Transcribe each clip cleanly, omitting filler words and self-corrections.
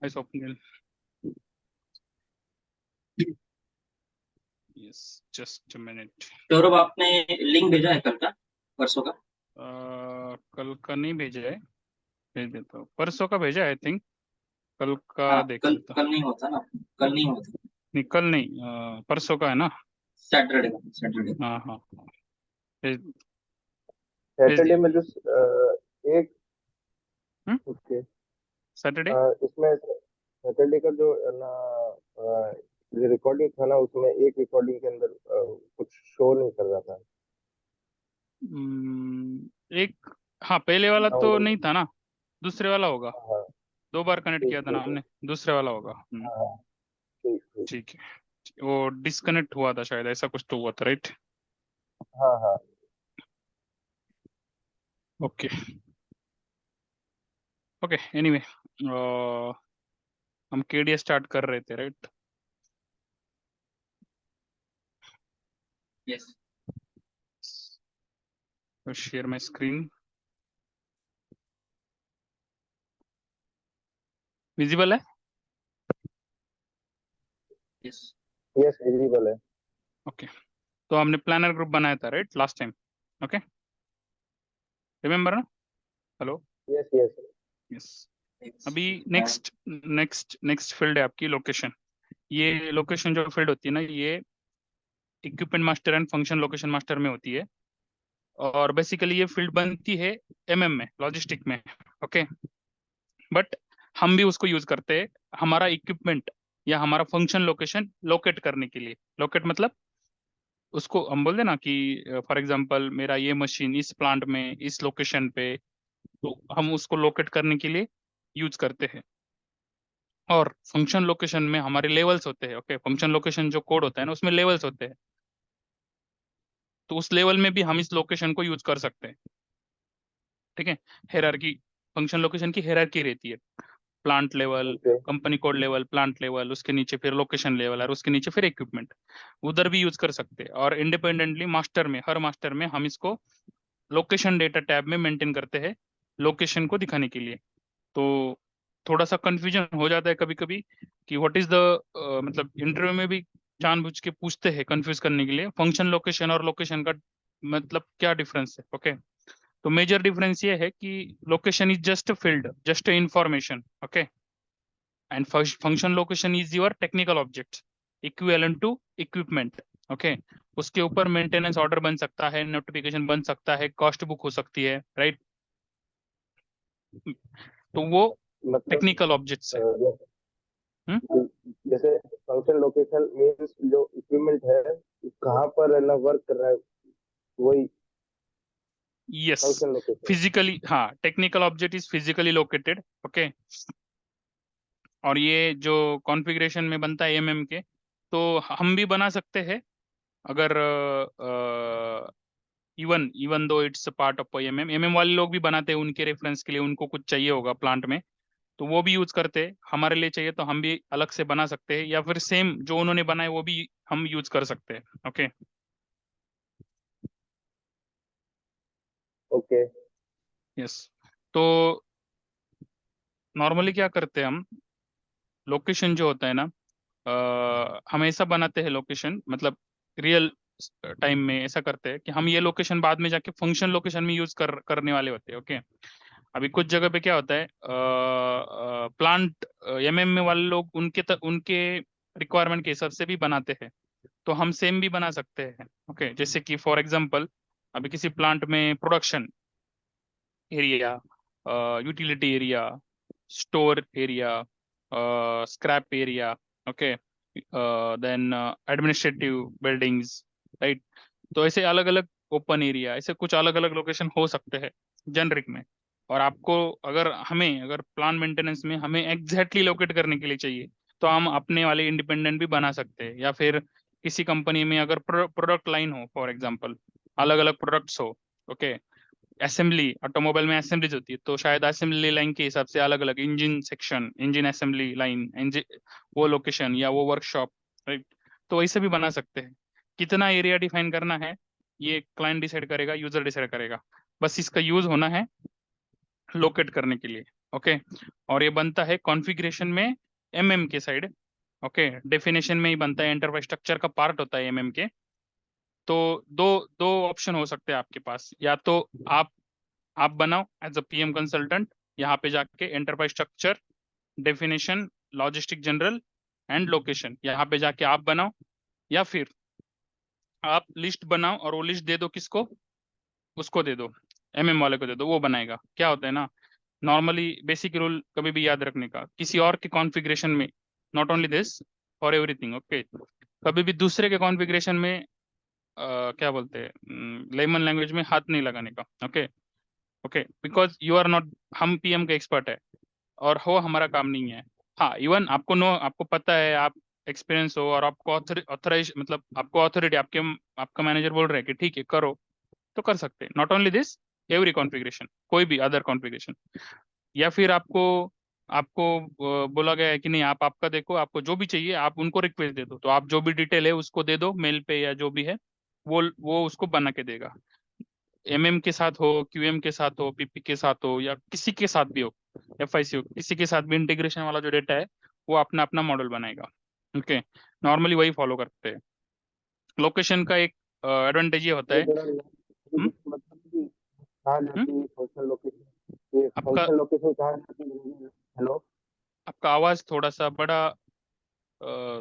Hi, Swapnil. Yes, just a minute. Saurabh, आपने link भेजा है कल का, परसों का? कल का नहीं भेजा है, भेज देता हूँ। परसों का भेजा है आई थिंक। कल का हाँ, देख कल लेता हूँ। कल नहीं होता ना, कल नहीं होता। नहीं, कल नहीं, परसों का है ना। सैटरडे का, सैटरडे। हाँ हाँ हाँ, भेज भेज सैटरडे दिया। में जो एक हम्म, ओके सैटरडे। इसमें सैटरडे का जो है ना रिकॉर्डिंग था ना, उसमें एक रिकॉर्डिंग के अंदर कुछ शो नहीं कर रहा था। एक, हाँ पहले वाला तो डाउनलोड। नहीं था ना, दूसरे वाला होगा। हाँ, 2 बार कनेक्ट ठीक किया था ना ठीक है। हमने, दूसरे वाला होगा। हाँ, ठीक ठीक। ठीक है। वो डिस्कनेक्ट हुआ था शायद, ऐसा कुछ तो हुआ था, राइट। हाँ हाँ। ओके ओके, एनीवे, हम केडीएस स्टार्ट कर रहे थे, right. Yes. Share my screen, visible है। यस। यस, विजिबल है। ओके, तो हमने प्लानर ग्रुप बनाया था, right, last time. Okay, remember ना। Hello. Yes yes. Yes. Yes. अभी नेक्स्ट नेक्स्ट नेक्स्ट फील्ड है आपकी लोकेशन। ये लोकेशन जो फील्ड होती है ना, ये equipment master and function location master में होती है। और बेसिकली ये फील्ड बनती है एमएम में, लॉजिस्टिक में। ओके, बट हम भी उसको यूज करते हैं हमारा इक्विपमेंट या हमारा फंक्शन लोकेशन लोकेट करने के लिए। लोकेट मतलब उसको हम बोल देना कि फॉर एग्जांपल मेरा ये मशीन इस प्लांट में इस लोकेशन पे, तो हम उसको लोकेट करने के लिए यूज करते हैं। और फंक्शन लोकेशन में हमारे लेवल्स होते हैं। ओके, फंक्शन लोकेशन जो कोड होता है ना, उसमें लेवल्स होते हैं। तो उस लेवल में भी हम इस लोकेशन को यूज कर सकते हैं। ठीक है, हेरारकी, फंक्शन लोकेशन की हेरारकी रहती है। Plant level, okay company code level, plant level, उसके नीचे फिर लोकेशन लेवल, और उसके नीचे फिर इक्विपमेंट। उधर भी यूज कर सकते हैं। और इंडिपेंडेंटली मास्टर में, हर मास्टर में हम इसको लोकेशन डेटा टैब में मेंटेन करते हैं, लोकेशन को दिखाने के लिए। तो थोड़ा सा कंफ्यूजन हो जाता है कभी कभी कि व्हाट इज द, मतलब इंटरव्यू में भी जानबूझ के पूछते हैं कंफ्यूज करने के लिए, फंक्शन लोकेशन और लोकेशन का मतलब क्या डिफरेंस है। ओके, तो मेजर डिफरेंस ये है कि location is just field, just information. Okay, and function location is your technical object equivalent to equipment. Okay, उसके ऊपर मेंटेनेंस ऑर्डर बन सकता है, नोटिफिकेशन बन सकता है, कॉस्ट बुक हो सकती है, राइट। तो वो मतलब टेक्निकल ऑब्जेक्ट्स है। हम्म, जैसे फंक्शन लोकेशन मीन्स जो इक्विपमेंट है कहाँ पर है ना वर्क कर रहा है, वही यस, फंक्शन लोकेशन। फिजिकली, हाँ, technical object is physically located. Okay, और ये जो कॉन्फ़िगरेशन में बनता है एमएम के, तो हम भी बना सकते हैं अगर even even though it's part of MM. MM वाले लोग भी बनाते हैं उनके रेफरेंस के लिए, उनको कुछ चाहिए होगा प्लांट में, तो वो भी यूज करते हैं। हमारे लिए चाहिए तो हम भी अलग से बना सकते हैं, या फिर सेम जो उन्होंने बनाए वो भी हम यूज कर सकते हैं। Okay, okay. यस। तो नॉर्मली क्या करते हैं हम, लोकेशन जो होता है ना, हमेशा बनाते हैं लोकेशन, मतलब रियल टाइम में ऐसा करते हैं कि हम ये लोकेशन बाद में जाके फंक्शन लोकेशन में यूज करने वाले होते हैं। ओके, अभी कुछ जगह पे क्या होता है, प्लांट एमएम में वाले लोग उनके रिक्वायरमेंट के हिसाब से भी बनाते हैं, तो हम सेम भी बना सकते हैं। ओके, जैसे कि फॉर एग्जांपल अभी किसी प्लांट में production area, utility area, store area, scrap area, okay, then administrative buildings, right. तो ऐसे अलग अलग ओपन एरिया, ऐसे कुछ अलग अलग लोकेशन हो सकते हैं जेनरिक में। और आपको अगर हमें अगर प्लान मेंटेनेंस में हमें एग्जैक्टली लोकेट करने के लिए चाहिए, तो हम अपने वाले इंडिपेंडेंट भी बना सकते हैं। या फिर किसी कंपनी में अगर प्रोडक्ट लाइन हो, फॉर एग्जांपल अलग अलग प्रोडक्ट्स हो, ओके, असेंबली, ऑटोमोबाइल में असेंबलीज होती है, तो शायद असेंबली लाइन के हिसाब से अलग अलग engine section, engine assembly line, engine वो लोकेशन या वो वर्कशॉप, राइट। तो वैसे भी बना सकते हैं। कितना एरिया डिफाइन करना है ये क्लाइंट डिसाइड करेगा, यूजर डिसाइड करेगा, बस इसका यूज होना है लोकेट करने के लिए। ओके। और ये बनता है कॉन्फ़िगरेशन में एमएम के साइड। ओके, डेफिनेशन में ही बनता है, एंटरप्राइज स्ट्रक्चर का पार्ट होता है एमएम के। तो दो दो ऑप्शन हो सकते हैं आपके पास, या तो आप बनाओ एज अ पीएम कंसल्टेंट, यहाँ पे जाके enterprise structure, definition, logistic general and location, यहाँ पे जाके आप बनाओ। या फिर आप लिस्ट बनाओ और वो लिस्ट दे दो किसको, उसको दे दो, एमएम वाले को दे दो, वो बनाएगा। क्या होता है ना, नॉर्मली बेसिक रूल कभी भी याद रखने का, किसी और के कॉन्फ़िगरेशन में, not only this, for everything, okay, कभी भी दूसरे के कॉन्फ़िगरेशन में क्या बोलते हैं लेमन लैंग्वेज में, हाथ नहीं लगाने का। Okay. Okay, because you are not, हम पीएम का एक्सपर्ट है और हो हमारा काम नहीं है। हाँ, इवन आपको नो, आपको पता है, आप एक्सपीरियंस हो और आपको ऑथराइज, मतलब आपको अथॉरिटी, आपका मैनेजर बोल रहे हैं कि ठीक है करो, तो कर सकते हैं। Not only this, every configuration, कोई भी अदर कॉन्फ़िगरेशन। या फिर आपको आपको बोला गया है कि नहीं, आप आपका देखो, आपको जो भी चाहिए आप उनको रिक्वेस्ट दे दो, तो आप जो भी डिटेल है उसको दे दो मेल पे या जो भी है, वो उसको बना के देगा। एमएम के साथ हो, क्यूएम के साथ हो, पीपी के साथ हो, या किसी के साथ भी हो, एफआईसी हो, किसी के साथ भी इंटीग्रेशन वाला जो डेटा है वो अपना अपना मॉडल बनाएगा। ओके, नॉर्मली वही फॉलो करते हैं। लोकेशन का एक एडवांटेज ये होता ये है। जरा हम्म, मतलब कि कहाँ हम्म, जाती है फंक्शनल लोकेशन, ये आपका फंक्शनल लोकेशन कहाँ जाती है? हेलो। आपका आवाज थोड़ा सा बड़ा,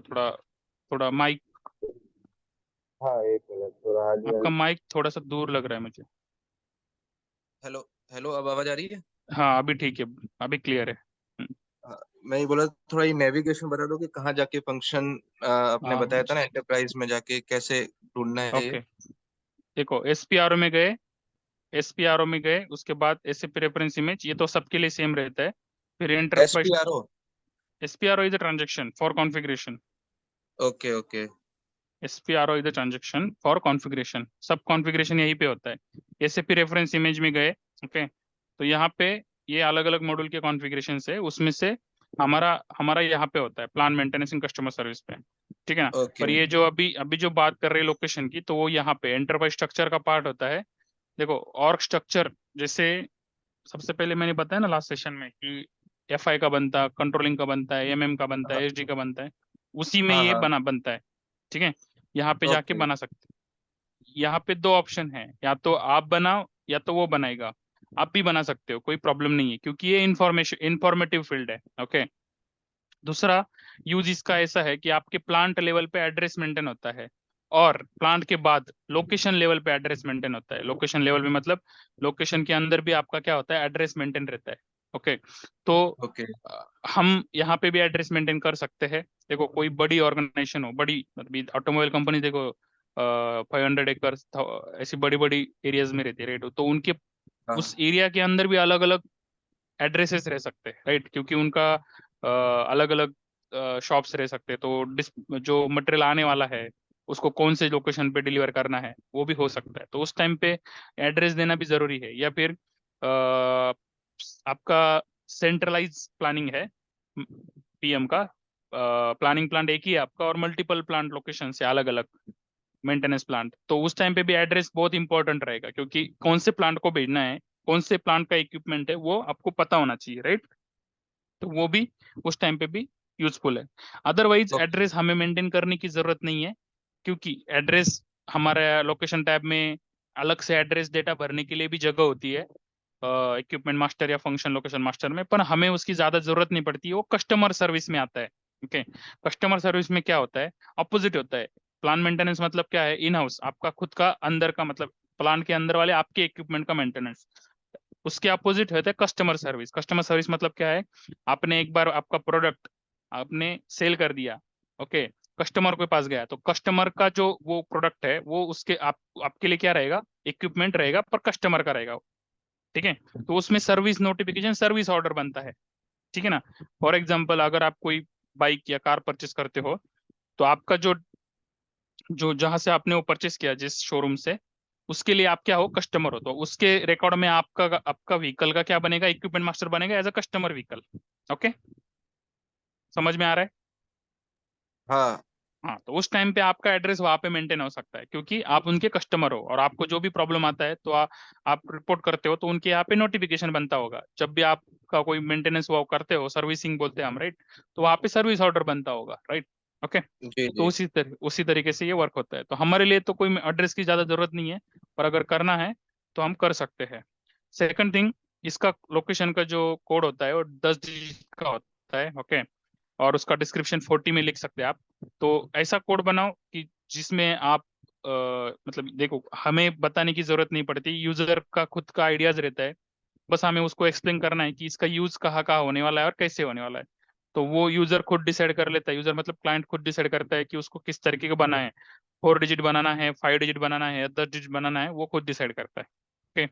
थोड़ा थोड़ा माइक, हाँ एक मिनट, थोड़ा हाँ जी हाँ आपका जी। माइक थोड़ा सा दूर लग रहा है मुझे। हेलो। हेलो, अब आवाज आ रही है? हाँ अभी ठीक है, अभी क्लियर है। हाँ, मैं ये बोला थोड़ा ये नेविगेशन बता दो कि कहाँ जाके फंक्शन आपने हाँ, बताया था ना, एंटरप्राइज में जाके कैसे ढूंढना है ये। ओके, देखो एसपीआरओ में गए, एसपीआरओ में गए, उसके बाद एसएपी रेफरेंस इमेज, ये तो सबके लिए सेम रहता है। फिर enterprise, SPRO. SPRO is the transaction for configuration, okay okay. SPRO is the transaction for configuration, सब कॉन्फ़िगरेशन यहीं पे होता है। एसएपी रेफरेंस इमेज में गए, ओके, तो यहाँ पे ये अलग अलग मॉड्यूल के कॉन्फ़िगरेशन है, उसमें से हमारा हमारा यहाँ पे होता है plan maintenance in customer service पे, ठीक है ना। ओके। पर ये जो अभी अभी जो बात कर रहे हैं लोकेशन की, तो वो यहाँ पे एंटरप्राइज स्ट्रक्चर का पार्ट होता है। देखो ऑर्ग स्ट्रक्चर, जैसे सबसे पहले मैंने बताया ना लास्ट सेशन में कि एफआई का बनता, कंट्रोलिंग का बनता है, एमएम का बनता हाँ है, एसडी का बनता है, उसी में हाँ ये हाँ। बनता है। ठीक है, यहाँ पे जाके ओके बना सकते हैं। यहाँ पे दो ऑप्शन है, या तो आप बनाओ या तो वो बनाएगा। आप भी बना सकते हो, कोई प्रॉब्लम नहीं है, क्योंकि ये इंफॉर्मेटिव फील्ड है। ओके, दूसरा यूज इसका ऐसा है कि आपके प्लांट लेवल पे एड्रेस मेंटेन होता है, और प्लांट के बाद लोकेशन लेवल पे एड्रेस मेंटेन होता है। लोकेशन लेवल में मतलब लोकेशन के अंदर भी आपका क्या होता है, एड्रेस मेंटेन रहता है। ओके, तो ओके। हम यहाँ पे भी एड्रेस मेंटेन कर सकते हैं। देखो कोई बड़ी ऑर्गेनाइजेशन हो, बड़ी मतलब ऑटोमोबाइल कंपनी, देखो 500 एकड़ ऐसी बड़ी बड़ी एरियाज में रहती है, राइट, तो उनके हाँ उस एरिया के अंदर भी अलग अलग एड्रेसेस रह सकते हैं, राइट, क्योंकि उनका अलग अलग शॉप्स रह सकते हैं, तो जो मटेरियल आने वाला है उसको कौन से लोकेशन पे डिलीवर करना है वो भी हो सकता है, तो उस टाइम पे एड्रेस देना भी जरूरी है। या फिर आपका सेंट्रलाइज प्लानिंग है पीएम का, प्लानिंग प्लांट एक ही है आपका और मल्टीपल प्लांट लोकेशन से अलग अलग मेंटेनेंस प्लांट, तो उस टाइम पे भी एड्रेस बहुत इंपॉर्टेंट रहेगा, क्योंकि कौन से प्लांट को भेजना है, कौन से प्लांट का इक्विपमेंट है, वो आपको पता होना चाहिए, राइट, तो वो भी उस टाइम पे भी यूजफुल है। Otherwise okay. एड्रेस हमें मेंटेन करने की जरूरत नहीं है, क्योंकि एड्रेस हमारे लोकेशन टैब में अलग से एड्रेस डेटा भरने के लिए भी जगह होती है इक्विपमेंट मास्टर या फंक्शन लोकेशन मास्टर में, पर हमें उसकी ज्यादा जरूरत नहीं पड़ती है, वो कस्टमर सर्विस में आता है। ओके, कस्टमर सर्विस में क्या होता है, अपोजिट होता है। प्लान मेंटेनेंस मतलब क्या है, इन हाउस आपका खुद का अंदर का, मतलब प्लान के अंदर वाले आपके इक्विपमेंट का मेंटेनेंस। उसके अपोजिट होता है कस्टमर सर्विस। कस्टमर सर्विस मतलब क्या है, आपने एक बार आपका प्रोडक्ट आपने सेल कर दिया, ओके, कस्टमर के पास गया, तो कस्टमर का जो वो प्रोडक्ट है वो उसके आपके लिए क्या रहेगा, इक्विपमेंट रहेगा, पर कस्टमर का रहेगा, ठीक है। तो उसमें सर्विस नोटिफिकेशन, सर्विस ऑर्डर बनता है, ठीक है ना। फॉर एग्जाम्पल अगर आप कोई बाइक या कार परचेस करते हो, तो आपका जो जो जहां से आपने वो परचेस किया जिस शोरूम से, उसके लिए आप क्या हो, कस्टमर हो, तो उसके रिकॉर्ड में आपका आपका व्हीकल का क्या बनेगा, इक्विपमेंट मास्टर बनेगा as a customer vehicle. Okay, समझ में आ रहा है। हाँ हाँ, तो उस टाइम पे आपका एड्रेस वहां पे मेंटेन हो सकता है, क्योंकि आप उनके कस्टमर हो और आपको जो भी प्रॉब्लम आता है तो आप रिपोर्ट करते हो, तो उनके यहाँ पे नोटिफिकेशन बनता होगा। जब भी आपका कोई मेंटेनेंस वो करते हो, सर्विसिंग बोलते हैं हम, राइट, तो वहाँ पे सर्विस ऑर्डर बनता होगा, राइट। ओके। जी तो जी। उसी तरीके से ये वर्क होता है। तो हमारे लिए तो कोई एड्रेस की ज्यादा जरूरत नहीं है, पर अगर करना है तो हम कर सकते हैं। सेकंड थिंग, इसका लोकेशन का जो कोड होता है वो 10 डिजिट का होता है। ओके। और उसका डिस्क्रिप्शन 40 में लिख सकते हैं आप। तो ऐसा कोड बनाओ कि जिसमें आप मतलब देखो, हमें बताने की जरूरत नहीं पड़ती, यूजर का खुद का आइडियाज रहता है। बस हमें उसको एक्सप्लेन करना है कि इसका यूज कहाँ कहाँ होने वाला है और कैसे होने वाला है। तो वो यूजर खुद डिसाइड कर लेता है, यूजर मतलब क्लाइंट खुद डिसाइड करता है कि उसको किस तरीके का बनाना है। 4 डिजिट बनाना है, 5 डिजिट बनाना है या 10 डिजिट बनाना है, वो खुद डिसाइड करता है। ओके।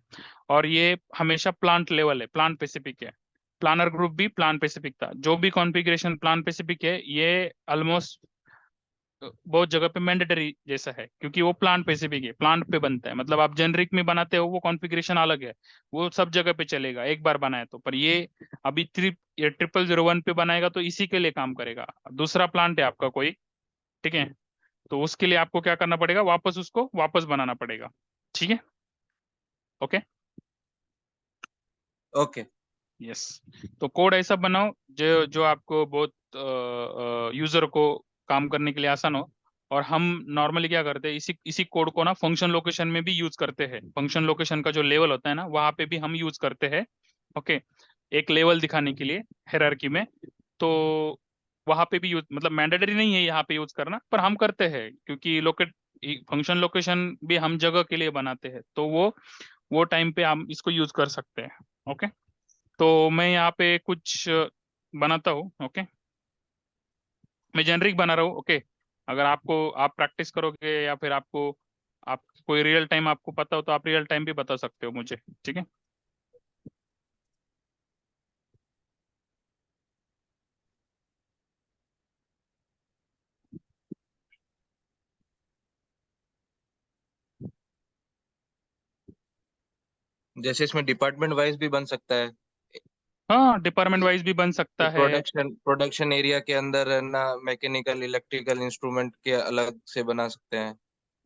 और ये हमेशा प्लांट लेवल है, प्लांट स्पेसिफिक है। प्लानर ग्रुप भी प्लान स्पेसिफिक था, जो भी कॉन्फ़िगरेशन प्लान स्पेसिफिक है, ये ऑलमोस्ट बहुत जगह पे मैंडेटरी जैसा है, क्योंकि वो प्लांट स्पेसिफिक है, प्लांट पे बनता है। मतलब आप जेनरिक में बनाते हो वो कॉन्फ़िगरेशन अलग है, वो सब जगह पे चलेगा एक बार बनाए तो। पर ये अभी ये 0001 पे बनाएगा तो इसी के लिए काम करेगा। दूसरा प्लांट है आपका कोई, ठीक है, तो उसके लिए आपको क्या करना पड़ेगा, वापस उसको वापस बनाना पड़ेगा। ठीक है। ओके। ओके। यस। तो कोड ऐसा बनाओ जो जो आपको बहुत यूजर को काम करने के लिए आसान हो। और हम नॉर्मली क्या करते हैं, इसी इसी कोड को ना फंक्शन लोकेशन में भी यूज करते हैं। फंक्शन लोकेशन का जो लेवल होता है ना, वहाँ पे भी हम यूज करते हैं। ओके। एक लेवल दिखाने के लिए हायरार्की में। तो वहाँ पे भी यूज, मतलब मैंडेटरी नहीं है यहाँ पे यूज करना, पर हम करते हैं क्योंकि लोकेट फंक्शन लोकेशन भी हम जगह के लिए बनाते हैं, तो वो टाइम पे हम इसको यूज कर सकते हैं। ओके। तो मैं यहाँ पे कुछ बनाता हूँ। ओके। मैं जेनरिक बना रहा हूँ। ओके। अगर आपको, आप प्रैक्टिस करोगे या फिर आपको, आप कोई रियल टाइम आपको पता हो तो आप रियल टाइम भी बता सकते हो मुझे। ठीक है। जैसे इसमें डिपार्टमेंट वाइज भी बन सकता है, हाँ, डिपार्टमेंट वाइज भी बन कि सकता है। प्रोडक्शन एरिया के अंदर है ना मैकेनिकल इलेक्ट्रिकल इंस्ट्रूमेंट के अलग से बना सकते हैं।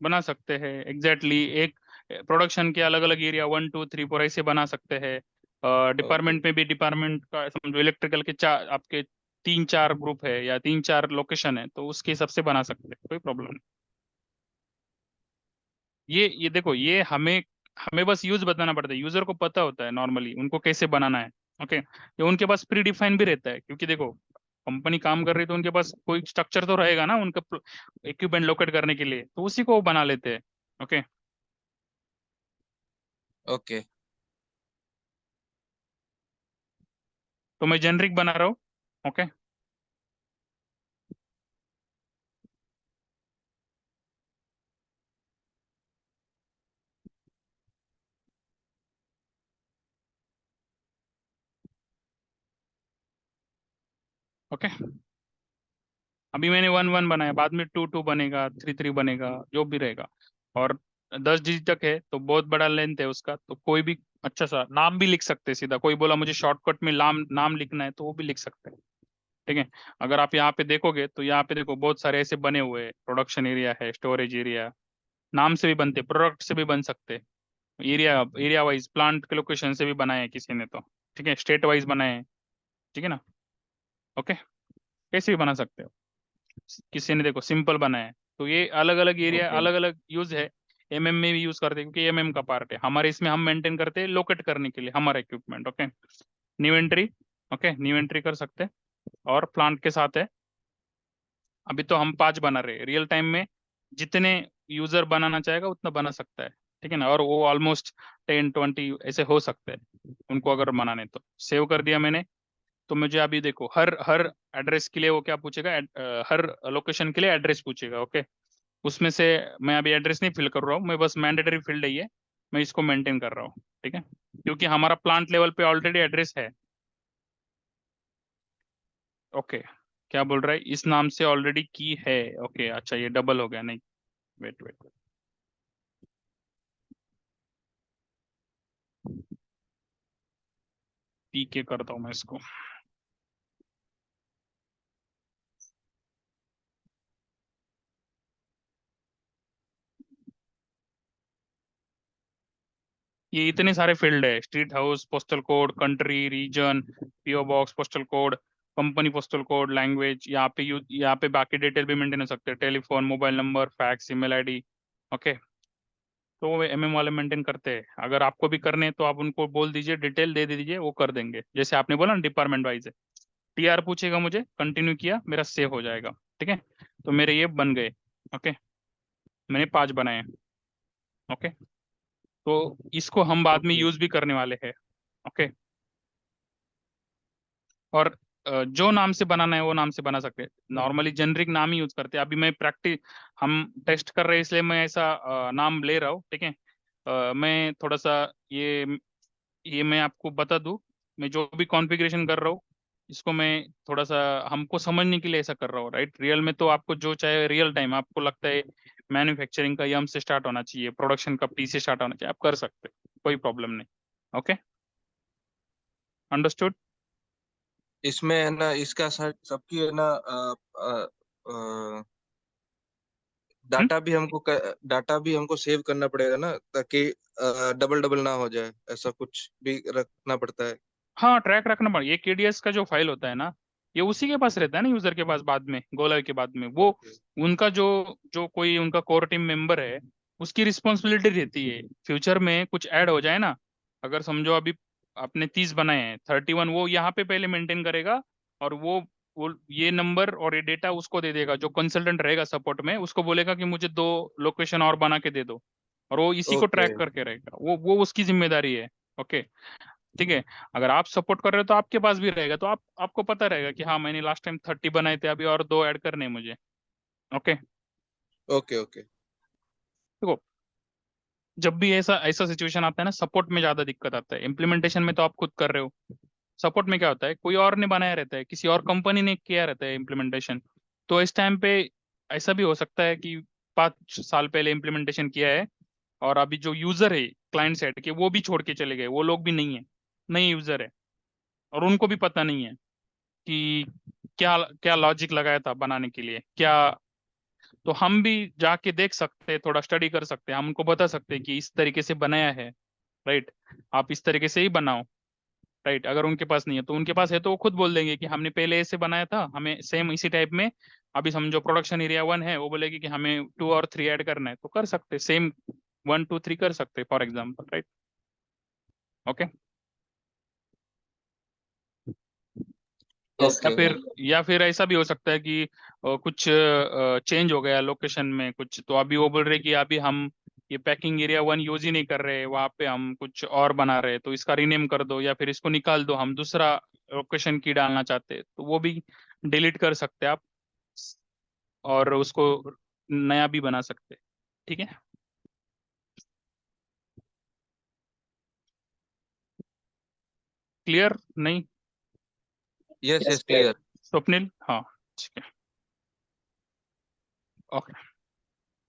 बना सकते हैं, एग्जैक्टली एक प्रोडक्शन के अलग अलग एरिया 1 2 3 4 ऐसे बना सकते हैं। ओके। डिपार्टमेंट में भी, डिपार्टमेंट का समझो इलेक्ट्रिकल के चार आपके 3 4 ग्रुप है या 3 4 लोकेशन है, तो उसके हिसाब से बना सकते हैं, कोई प्रॉब्लम नहीं। ये देखो, ये हमें हमें बस यूज बताना पड़ता है, यूजर को पता होता है नॉर्मली उनको कैसे बनाना है। ओके। ये उनके पास प्री डिफाइन भी रहता है, क्योंकि देखो कंपनी काम कर रही है तो उनके पास कोई स्ट्रक्चर तो रहेगा ना उनका इक्विपमेंट लोकेट करने के लिए, तो उसी को वो बना लेते हैं। ओके। ओके। तो मैं जेनरिक बना रहा हूँ। ओके। ओके। अभी मैंने 1 1 बनाया, बाद में 2 2 बनेगा, 3 3 बनेगा, जो भी रहेगा। और 10 डिजिट तक है तो बहुत बड़ा लेंथ है उसका, तो कोई भी अच्छा सा नाम भी लिख सकते हैं सीधा। कोई बोला मुझे शॉर्टकट में नाम नाम लिखना है तो वो भी लिख सकते हैं। ठीक है। अगर आप यहाँ पे देखोगे तो यहाँ पे देखो बहुत सारे ऐसे बने हुए हैं, प्रोडक्शन एरिया है, स्टोरेज एरिया, नाम से भी बनते, प्रोडक्ट से भी बन सकते हैं, एरिया एरिया वाइज प्लांट के लोकेशन से भी बनाए हैं किसी ने तो। ठीक है, स्टेट वाइज बनाए हैं। ठीक है ना। ओके। कैसे भी बना सकते हो। किसी ने देखो सिंपल बनाया है, तो ये अलग अलग एरिया ओके। अलग अलग यूज है। एमएम में भी यूज करते हैं, क्योंकि एमएम का पार्ट है हमारे, इसमें हम मेंटेन करते हैं लोकेट करने के लिए हमारा equipment. Okay. New entry. Okay, new entry कर सकते हैं। और प्लांट के साथ है। अभी तो हम 5 बना रहे हैं रियल टाइम में, जितने यूजर बनाना चाहेगा उतना बना सकता है। ठीक है ना। और वो ऑलमोस्ट 10 20 ऐसे हो सकते हैं उनको अगर बनाने, तो सेव कर दिया मैंने। तो मुझे अभी देखो हर हर एड्रेस के लिए वो क्या पूछेगा, हर लोकेशन के लिए एड्रेस पूछेगा। ओके। उसमें से मैं अभी एड्रेस नहीं फिल कर रहा हूँ, मैं बस मैंडेटरी फील्ड है ये, मैं इसको मेंटेन कर रहा हूँ। ठीक है, क्योंकि हमारा प्लांट लेवल पे ऑलरेडी एड्रेस है। ओके। क्या बोल रहा है, इस नाम से ऑलरेडी की है। ओके, अच्छा ये डबल हो गया, नहीं, वेट वेट, पी के करता हूँ मैं इसको। ये इतने सारे फील्ड है, street house, postal code, country, region, PO box, postal code, company postal code, language, यहाँ पे बाकी डिटेल भी मेंटेन हो सकते हैं, telephone, mobile number, fax, email ID. Okay, तो वो एमएम वाले मेंटेन करते हैं। अगर आपको भी करने हैं तो आप उनको बोल दीजिए, डिटेल दे दीजिए, वो कर देंगे। जैसे आपने बोला ना डिपार्टमेंट वाइज है, टीआर पूछेगा मुझे, कंटिन्यू किया, मेरा सेव हो जाएगा। ठीक है, तो मेरे ये बन गए। ओके, मैंने 5 बनाए। ओके, तो इसको हम बाद में ओके यूज भी करने वाले हैं। ओके, और जो नाम से बनाना है वो नाम से बना सकते हैं। नॉर्मली जेनरिक नाम ही यूज करते हैं। अभी मैं प्रैक्टिस, हम टेस्ट कर रहे हैं इसलिए मैं ऐसा नाम ले रहा हूँ। ठीक है, मैं थोड़ा सा ये मैं आपको बता दूं, मैं जो भी कॉन्फ़िगरेशन कर रहा हूँ इसको मैं थोड़ा सा हमको समझने के लिए ऐसा कर रहा हूँ, राइट। रियल में तो आपको जो चाहे रियल टाइम आपको लगता है मैन्युफैक्चरिंग का यम से स्टार्ट होना चाहिए, प्रोडक्शन का पी से स्टार्ट होना चाहिए, आप कर सकते हैं, कोई प्रॉब्लम नहीं। Okay, understood. इसमें है ना, इसका सबकी है ना, डाटा भी हमको डाटा भी हमको सेव करना पड़ेगा ना, ताकि डबल डबल ना हो जाए, ऐसा कुछ भी रखना पड़ता है। हाँ, ट्रैक रखना पड़ेगा। ये केडीएस का जो फाइल होता है ना, ये उसी के पास रहता है ना, यूजर के पास, बाद में गोलाव के बाद में वो ओके। उनका जो जो कोई उनका कोर टीम मेंबर है, उसकी रिस्पॉन्सिबिलिटी रहती है। फ्यूचर में कुछ ऐड हो जाए ना, अगर समझो अभी आपने 30 बनाए हैं, 31 वो यहाँ पे पहले मेंटेन करेगा, और वो ये नंबर और ये डेटा उसको दे देगा, जो कंसल्टेंट रहेगा सपोर्ट में, उसको बोलेगा कि मुझे 2 लोकेशन और बना के दे दो, और वो इसी को ओके। ट्रैक करके रहेगा। वो उसकी जिम्मेदारी है। ओके, ठीक है। अगर आप सपोर्ट कर रहे हो तो आपके पास भी रहेगा, तो आपको पता रहेगा कि हाँ मैंने लास्ट टाइम 30 बनाए थे, अभी और 2 ऐड करने हैं मुझे। Okay, okay. ओके। देखो, जब भी ऐसा ऐसा सिचुएशन आता है ना, सपोर्ट में ज्यादा दिक्कत आता है। इम्प्लीमेंटेशन में तो आप खुद कर रहे हो, सपोर्ट में क्या होता है, कोई और ने बनाया रहता है, किसी और कंपनी ने किया रहता है इम्प्लीमेंटेशन। तो इस टाइम पे ऐसा भी हो सकता है कि 5 साल पहले इम्प्लीमेंटेशन किया है, और अभी जो यूजर है क्लाइंट साइड के, वो भी छोड़ के चले गए, वो लोग भी नहीं है, नए यूजर है, और उनको भी पता नहीं है कि क्या क्या लॉजिक लगाया था बनाने के लिए क्या। तो हम भी जाके देख सकते हैं, थोड़ा स्टडी कर सकते हैं, हम उनको बता सकते हैं कि इस तरीके से बनाया है, राइट, आप इस तरीके से ही बनाओ, राइट। अगर उनके पास नहीं है तो उनके पास है तो वो खुद बोल देंगे कि हमने पहले ऐसे बनाया था, हमें सेम इसी टाइप में। अभी समझो प्रोडक्शन एरिया 1 है, वो बोलेगी कि हमें 2 और 3 ऐड करना है, तो कर सकते, सेम 1 2 3 कर सकते for example, right. Okay, yes या सर। फिर या फिर ऐसा भी हो सकता है कि कुछ चेंज हो गया लोकेशन में कुछ, तो अभी वो बोल रहे कि अभी हम ये पैकिंग एरिया 1 यूज ही नहीं कर रहे, वहां पे हम कुछ और बना रहे हैं, तो इसका रीनेम कर दो, या फिर इसको निकाल दो, हम दूसरा लोकेशन की डालना चाहते हैं, तो वो भी डिलीट कर सकते हैं आप, और उसको नया भी बना सकते हैं। ठीक है, क्लियर नहीं? Yes, yes yes, clear. Clear. Swapnil, हाँ, ठीक है। ओके,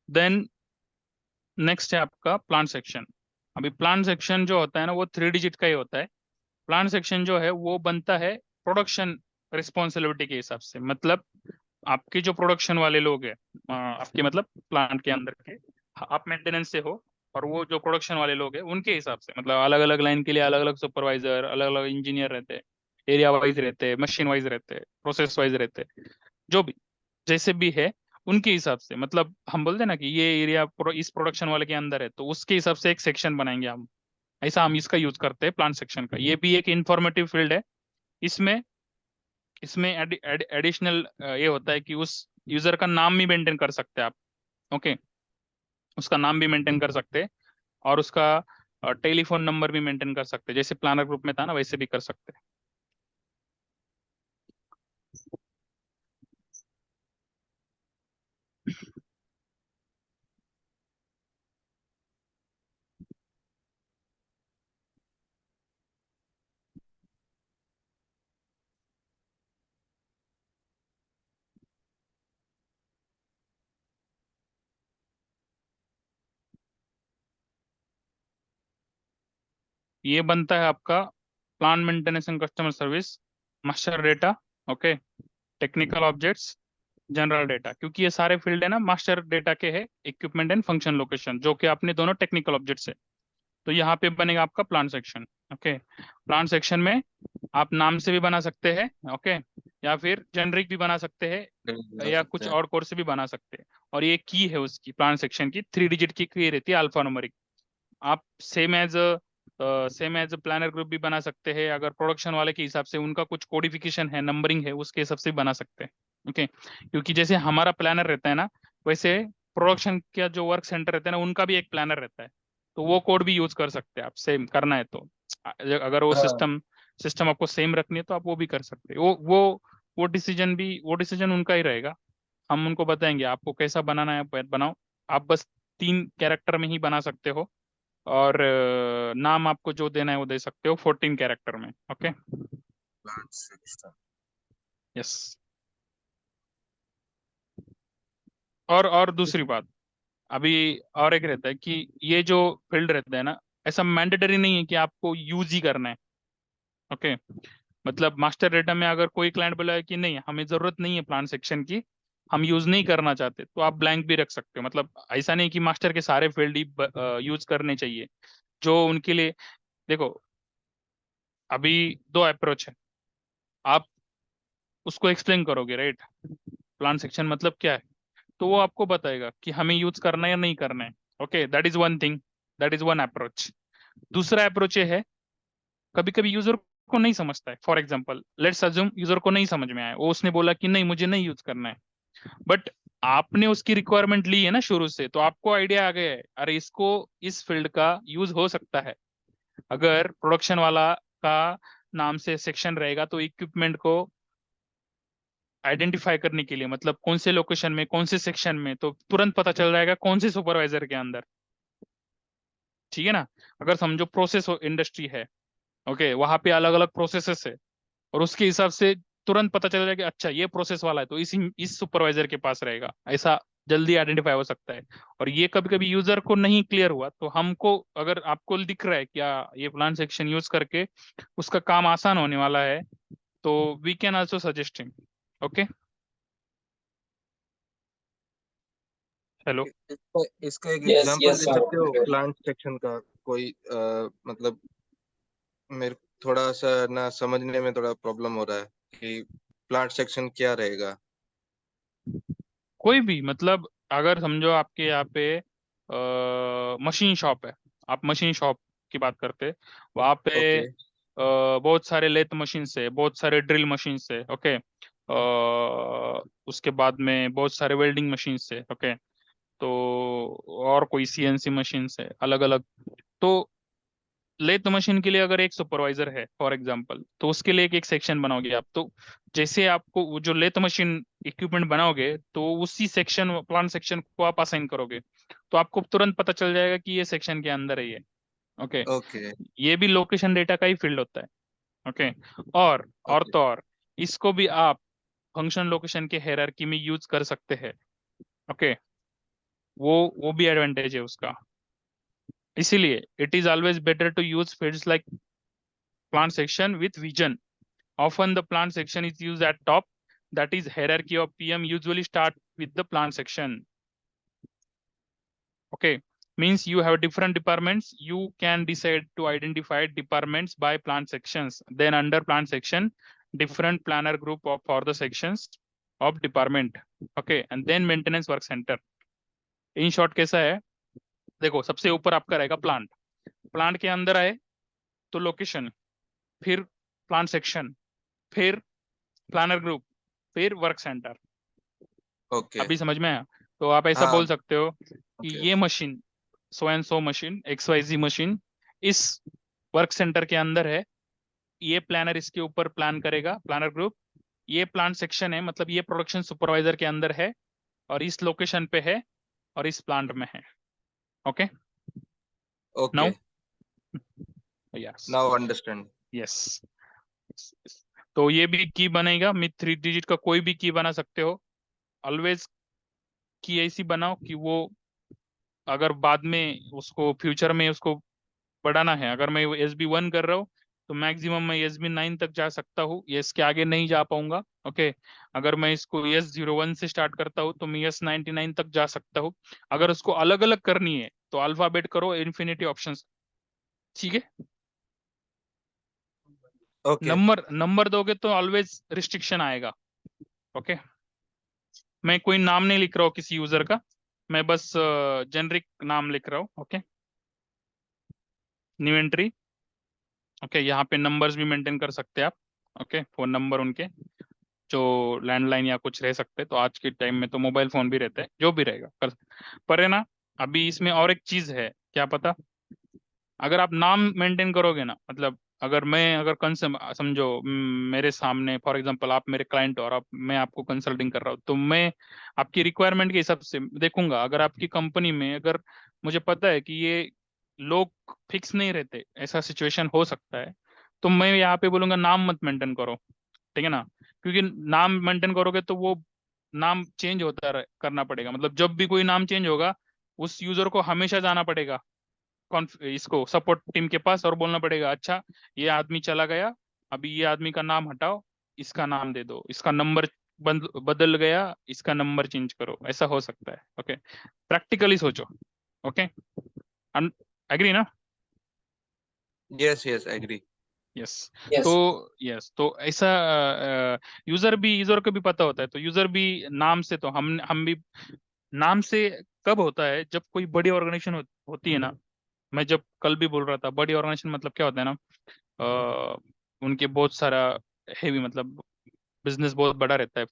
देन नेक्स्ट है आपका प्लांट सेक्शन। अभी प्लांट सेक्शन जो होता है ना, वो 3 डिजिट का ही होता है। प्लांट सेक्शन जो है वो बनता है प्रोडक्शन रिस्पॉन्सिबिलिटी के हिसाब से। मतलब आपके जो प्रोडक्शन वाले लोग हैं, आपके मतलब प्लांट के अंदर के, आप मेंटेनेंस से हो, और वो जो प्रोडक्शन वाले लोग हैं उनके हिसाब से, मतलब अलग अलग लाइन के लिए अलग अलग सुपरवाइजर, अलग अलग इंजीनियर रहते हैं, एरिया वाइज रहते हैं, मशीन वाइज रहते हैं, प्रोसेस वाइज रहते हैं, जो भी जैसे भी है उनके हिसाब से। मतलब हम बोलते हैं ना कि ये एरिया इस प्रोडक्शन वाले के अंदर है, तो उसके हिसाब से एक सेक्शन बनाएंगे हम। ऐसा हम इसका यूज करते हैं प्लांट सेक्शन का। ये भी एक इंफॉर्मेटिव फील्ड है। इसमें इसमें एडिशनल ये होता है कि उस यूजर का नाम भी मेंटेन कर सकते हैं आप। ओके, उसका नाम भी मेंटेन कर सकते हैं, और उसका टेलीफोन नंबर भी मेंटेन कर सकते हैं, जैसे प्लानर ग्रुप में था ना, वैसे भी कर सकते हैं। ये बनता है आपका plan maintenance and customer service, master data, okay, technical objects, general data. क्योंकि ये सारे फील्ड है ना मास्टर डेटा के है, इक्विपमेंट एंड फंक्शन लोकेशन, जो कि अपने दोनों टेक्निकल ऑब्जेक्ट्स है। तो यहाँ पे बनेगा आपका plant section. Okay, plant section में आप नाम से भी बना सकते हैं, ओके, या फिर जेनरिक भी बना सकते हैं, हो या सकते कुछ हैं। और कोड से भी बना सकते हैं। और ये की है उसकी, प्लांट सेक्शन की 3 डिजिट की रहती है, अल्फा न्यूमेरिक। आप सेम एज प्लानर ग्रुप भी बना सकते हैं, अगर प्रोडक्शन वाले के हिसाब से उनका कुछ कोडिफिकेशन है, नंबरिंग है, उसके हिसाब से भी बना सकते हैं। ओके, क्योंकि जैसे हमारा प्लानर रहता है ना, वैसे प्रोडक्शन का जो वर्क सेंटर रहता है ना, उनका भी एक प्लानर रहता है। तो वो कोड भी यूज कर सकते हैं आप, सेम करना है तो। अगर वो हाँ सिस्टम सिस्टम आपको सेम रखनी है तो आप वो भी कर सकते हैं। वो डिसीजन उनका ही रहेगा। हम उनको बताएंगे आपको कैसा बनाना है, बनाओ। आप बस 3 कैरेक्टर में ही बना सकते हो, और नाम आपको जो देना है वो दे सकते हो 14 कैरेक्टर में। Okay, plant section. यस। और दूसरी बात, अभी और एक रहता है कि ये जो फील्ड रहता है ना, ऐसा मैंडेटरी नहीं है कि आपको यूज ही करना है। ओके, मतलब मास्टर डेटा में अगर कोई क्लाइंट बोला है कि नहीं हमें जरूरत नहीं है प्लान सेक्शन की, हम यूज नहीं करना चाहते, तो आप ब्लैंक भी रख सकते हो। मतलब ऐसा नहीं कि मास्टर के सारे फील्ड ही यूज करने चाहिए जो उनके लिए। देखो, अभी 2 अप्रोच है। आप उसको एक्सप्लेन करोगे, राइट, प्लान सेक्शन मतलब क्या है, तो वो आपको बताएगा कि हमें यूज करना है या नहीं करना है। Okay, that is one thing, that is one approach. दूसरा अप्रोच ये है, कभी कभी यूजर को नहीं समझता है। For example, let's assume user को नहीं समझ में आया, वो उसने बोला कि नहीं मुझे नहीं यूज करना है, बट आपने उसकी रिक्वायरमेंट ली है ना शुरू से, तो आपको आइडिया आ गया है, अरे इसको इस फील्ड का यूज हो सकता है। अगर प्रोडक्शन वाला का नाम से सेक्शन रहेगा तो इक्विपमेंट को आइडेंटिफाई करने के लिए, मतलब कौन से लोकेशन में, कौन से सेक्शन में, तो तुरंत पता चल जाएगा कौन से सुपरवाइजर के अंदर। ठीक है ना। अगर समझो प्रोसेस इंडस्ट्री है, ओके, वहां पे अलग अलग प्रोसेसेस है, और उसके हिसाब से तुरंत पता चल जाएगा कि अच्छा ये प्रोसेस वाला है तो इस सुपरवाइजर के पास रहेगा, ऐसा जल्दी आइडेंटिफाई हो सकता है। और ये कभी कभी यूजर को नहीं क्लियर हुआ, तो हमको, अगर आपको दिख रहा है क्या ये प्लान सेक्शन यूज करके उसका काम आसान होने वाला है, तो we can also suggest him. Okay, hello. इसका एक यस एग्जांपल यस दे सकते हो सर। प्लांट सेक्शन का कोई मतलब मेरे थोड़ा सा ना समझने में थोड़ा प्रॉब्लम हो रहा है कि प्लांट सेक्शन क्या रहेगा। कोई भी, मतलब अगर समझो आपके यहाँ पे मशीन शॉप है, आप मशीन शॉप की बात करते हैं, वहाँ पे ओके। बहुत सारे लेथ मशीन है, बहुत सारे ड्रिल मशीन है, ओके, उसके बाद में बहुत सारे वेल्डिंग मशीन है, ओके, तो और कोई सीएनसी मशीन है अलग अलग। तो लेथ मशीन के लिए अगर एक सुपरवाइजर है फॉर एग्जांपल, तो उसके लिए एक सेक्शन बनाओगे आप। तो जैसे आपको वो जो लेथ मशीन इक्विपमेंट बनाओगे, तो उसी सेक्शन, प्लांट सेक्शन को आप असाइन करोगे, तो आपको तुरंत पता चल जाएगा कि ये सेक्शन के अंदर है ये। Okay, okay. ये भी लोकेशन डेटा का ही फील्ड होता है। ओके, और ओके। तो और इसको भी आप फंक्शन लोकेशन के हायरार्की में यूज कर सकते हैं। ओके, वो भी एडवांटेज है उसका। इसीलिए it is always better to use fields like plant section with vision. Often the plant section is used at top. That is hierarchy of PM usually start with the plant section. Okay. Means you have different departments. You can decide to identify departments by plant sections. Then under plant section, different planner group for the sections of department. Okay. And then maintenance work center. In short कैसा है, देखो सबसे ऊपर आपका रहेगा plant. Plant के अंदर आए तो लोकेशन, फिर प्लांट सेक्शन, फिर प्लानर ग्रुप, फिर वर्क सेंटर। ओके। अभी समझ में आया। तो आप ऐसा हाँ। बोल सकते हो कि ओके। ये machine, so and so machine, XYZ machine, इस वर्क सेंटर के अंदर है। ये प्लानर इसके ऊपर प्लान करेगा, प्लानर ग्रुप। ये प्लांट सेक्शन है, मतलब ये प्रोडक्शन सुपरवाइजर के अंदर है, और इस लोकेशन पे है, और इस प्लांट में है। Okay, okay. Now, yes, now understand. Yes. तो ये भी की बनेगा, मी 3 डिजिट का कोई भी की बना सकते हो। ऑलवेज की ऐसी बनाओ कि वो, अगर बाद में उसको फ्यूचर में उसको बढ़ाना है, अगर मैं SB1 कर रहा हूँ, तो मैक्सिमम मैं SB9 तक जा सकता हूँ, एस के आगे नहीं जा पाऊंगा। ओके, अगर मैं इसको S01 से स्टार्ट करता हूँ तो मैं S99 तक जा सकता हूँ। अगर उसको अलग अलग करनी है तो अल्फाबेट करो, इन्फिनिटी ऑप्शंस ठीक है। ओके। नंबर दोगे तो ऑलवेज रिस्ट्रिक्शन आएगा। ओके, मैं कोई नाम नहीं लिख रहा हूँ किसी यूजर का, मैं बस जेनरिक नाम लिख रहा हूँ। Okay, new entry. ओके, यहाँ पे नंबर्स भी मेंटेन कर सकते हैं आप। ओके, फोन नंबर उनके जो लैंडलाइन या कुछ रह सकते हैं, तो आज के टाइम में तो मोबाइल फोन भी रहते हैं, जो भी रहेगा कर। पर है ना, अभी इसमें और एक चीज है, क्या पता, अगर आप नाम मेंटेन करोगे ना, मतलब अगर कंसम समझो मेरे सामने फॉर एग्जांपल आप मेरे क्लाइंट हो और मैं आपको कंसल्टिंग कर रहा हूँ, तो मैं आपकी रिक्वायरमेंट के हिसाब से देखूंगा। अगर आपकी कंपनी में अगर मुझे पता है कि ये लोग फिक्स नहीं रहते, ऐसा सिचुएशन हो सकता है, तो मैं यहाँ पे बोलूंगा नाम मत मेंटेन करो। ठीक है ना, क्योंकि नाम मेंटेन करोगे तो वो नाम चेंज करना पड़ेगा, मतलब जब भी कोई नाम चेंज होगा उस यूजर को हमेशा जाना पड़ेगा इसको सपोर्ट टीम के पास और बोलना पड़ेगा, अच्छा ये आदमी चला गया, अभी ये आदमी का नाम हटाओ, इसका नाम दे दो, इसका नंबर बदल गया, इसका नंबर चेंज करो, ऐसा हो सकता है। ओके, प्रैक्टिकली सोचो। ओके, एग्री ना? Yes yes agree. यस। तो यस यस, तो ऐसा यूजर को भी पता होता है, तो यूजर भी नाम से, तो हम भी नाम से कब होता है, जब कोई बड़ी ऑर्गेनाइजेशन होती है ना। मैं जब कल भी बोल रहा था, बड़ी ऑर्गेनाइजेशन मतलब क्या होता है ना, अ, उनके बहुत सारा हेवी, मतलब बिजनेस बहुत बड़ा रहता है,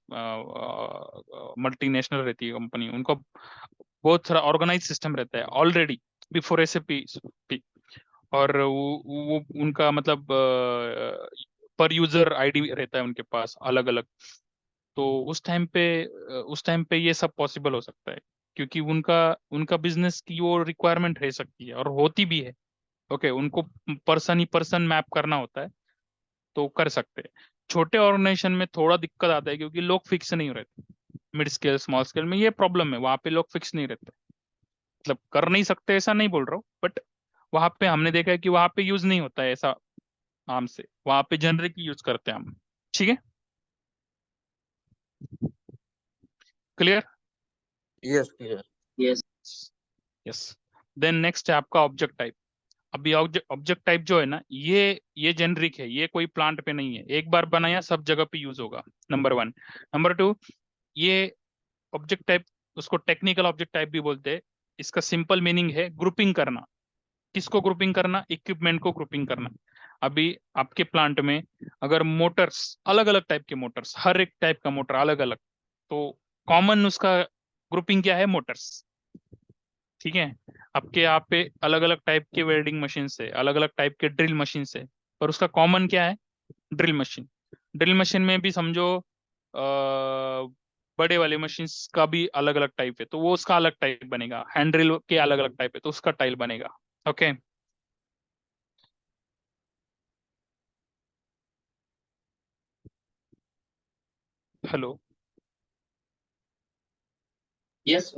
मल्टीनेशनल रहती है कंपनी, उनको बहुत सारा ऑर्गेनाइज सिस्टम रहता है ऑलरेडी बिफोर एसएपी। और वो उनका मतलब पर यूजर आईडी रहता है उनके पास अलग अलग। तो उस टाइम पे ये सब पॉसिबल हो सकता है, क्योंकि उनका उनका बिजनेस की वो रिक्वायरमेंट रह सकती है और होती भी है। ओके, उनको पर्सन ही पर्सन मैप करना होता है, तो कर सकते हैं। छोटे ऑर्गेनाइजेशन में थोड़ा दिक्कत आता है, क्योंकि लोग फिक्स नहीं रहते। मिड स्केल स्मॉल स्केल में ये प्रॉब्लम है, वहां पे लोग फिक्स नहीं रहते। मतलब कर नहीं सकते ऐसा नहीं बोल रहा हूँ, बट वहां पे हमने देखा है कि वहां पे यूज नहीं होता है ऐसा आम से, वहां पे जनरिक यूज करते हैं हम। ठीक है, clear? Yes clear. Yes yes. Then next है आपका ऑब्जेक्ट टाइप। अभी ऑब्जेक्ट टाइप जो है ना, ये जेनरिक है, ये कोई प्लांट पे नहीं है, एक बार बनाया सब जगह पे यूज होगा। Number one. नंबर टू, ये ऑब्जेक्ट टाइप, उसको टेक्निकल ऑब्जेक्ट टाइप भी बोलते हैं। इसका सिंपल मीनिंग है ग्रुपिंग करना। किसको ग्रुपिंग करना? इक्विपमेंट को ग्रुपिंग करना। अभी आपके प्लांट में अगर मोटर्स, अलग अलग टाइप के मोटर्स, हर एक टाइप का मोटर अलग अलग, तो कॉमन उसका ग्रुपिंग क्या है? मोटर्स। ठीक है, आपके यहाँ पे अलग अलग टाइप के वेल्डिंग मशीन से, अलग अलग टाइप के ड्रिल मशीन से, पर उसका कॉमन क्या है? Drill machine. ड्रिल मशीन में भी समझो बड़े वाले मशीन का भी अलग अलग टाइप है, तो वो उसका अलग टाइप बनेगा। हैंड ड्रिल के अलग अलग टाइप है, तो उसका टाइप बनेगा। Okay, hello. Yes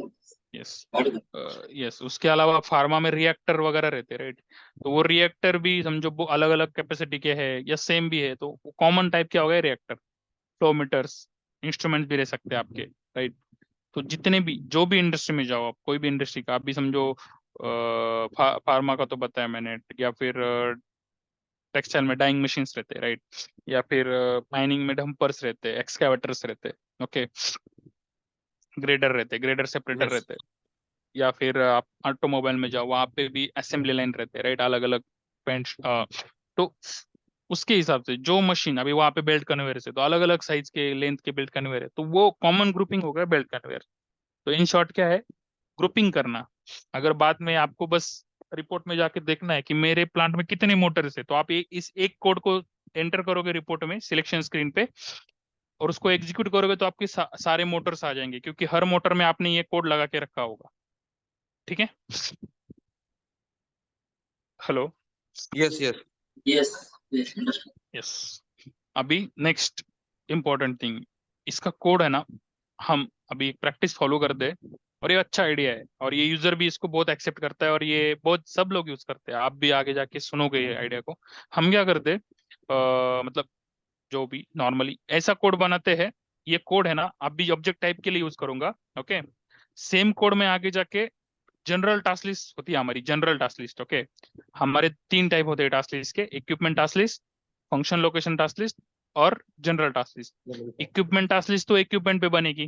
yes. Audible yes, उसके अलावा फार्मा में रिएक्टर वगैरह रहते हैं, राइट? तो वो रिएक्टर भी समझो वो अलग अलग कैपेसिटी के है या सेम भी है, तो कॉमन टाइप क्या हो गया? रिएक्टर। फ्लोमीटर्स, इंस्ट्रूमेंट्स भी रह सकते हैं आपके, राइट? तो जितने भी, जो भी इंडस्ट्री में जाओ आप, कोई भी इंडस्ट्री का, आप भी समझो फार्मा का तो बताया मैंने, या फिर टेक्सटाइल में डाइंग मशीन्स रहते हैं, राइट? या फिर माइनिंग में डंपर्स रहते हैं, एक्सकावेटर्स रहते हैं। ओके, ग्रेडर रहते हैं, ग्रेडर सेपरेटर यस रहते हैं। या फिर आप ऑटोमोबाइल में जाओ, वहां पे भी असेंबली लाइन रहते हैं, राइट? अलग अलग पेंट। तो उसके हिसाब से जो मशीन, अभी वहां पे बेल्ट कन्वेयर से, तो अलग अलग साइज के लेंथ के बेल्ट कन्वेयर है, तो वो कॉमन ग्रुपिंग हो गया बेल्ट कन्वेयर। तो इन शॉर्ट क्या है? ग्रुपिंग करना। अगर बाद में आपको बस रिपोर्ट में जाके देखना है कि मेरे प्लांट में कितने मोटर्स है, तो आप इस एक कोड को एंटर करोगे रिपोर्ट में सिलेक्शन स्क्रीन पे, और उसको एग्जीक्यूट करोगे, तो आपके सारे मोटर्स आ जाएंगे, क्योंकि हर मोटर में आपने ये कोड लगा के रखा होगा। ठीक है, hello. Yes yes yes yes understood yes. अभी नेक्स्ट इंपॉर्टेंट थिंग, इसका कोड है ना, हम अभी एक प्रैक्टिस फॉलो कर दे, और ये अच्छा आइडिया है, और ये यूजर भी इसको बहुत एक्सेप्ट करता है, और ये बहुत सब लोग यूज करते हैं, आप भी आगे जाके सुनोगे ये आइडिया को। हम क्या करते मतलब जो भी नॉर्मली ऐसा कोड बनाते हैं, ये कोड है ना, अब भी ऑब्जेक्ट टाइप के लिए यूज करूंगा। ओके, सेम कोड में आगे जाके जनरल टास्क लिस्ट होती है हमारी, जनरल टास्क लिस्ट। ओके, हमारे 3 टाइप होते हैं टास्क लिस्ट के, equipment task list, function location task list और general task list. Equipment task list तो इक्विपमेंट पे बनेगी,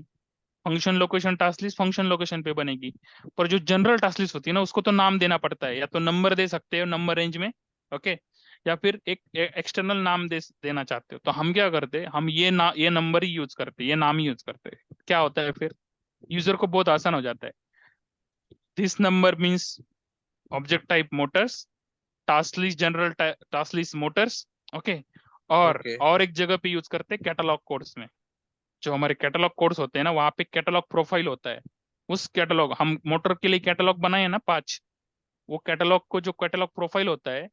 function location task list function location पे बनेगी। पर जो जनरल टास्क लिस्ट होती है ना, उसको तो नाम देना पड़ता है, या तो नंबर दे सकते हो नंबर रेंज में, ओके, या फिर एक एक्सटर्नल नाम देना चाहते हो, तो हम क्या करते हैं, हम ये नंबर ही यूज करते हैं, ये नाम ही यूज करते हैं। क्या होता है फिर, यूजर को बहुत आसान हो जाता है। This number means object type Motors, task list general task list Motors, okay. Okay और एक जगह पे यूज करते हैं कैटलॉग कोड्स में। जो हमारे कैटलॉग कोड्स होते हैं ना, वहां पे कैटलॉग प्रोफाइल होता है। उस कैटलॉग, हम मोटर के लिए कैटलॉग बनाए हैं ना 5, वो कैटलॉग को जो कैटलॉग प्रोफाइल होता है,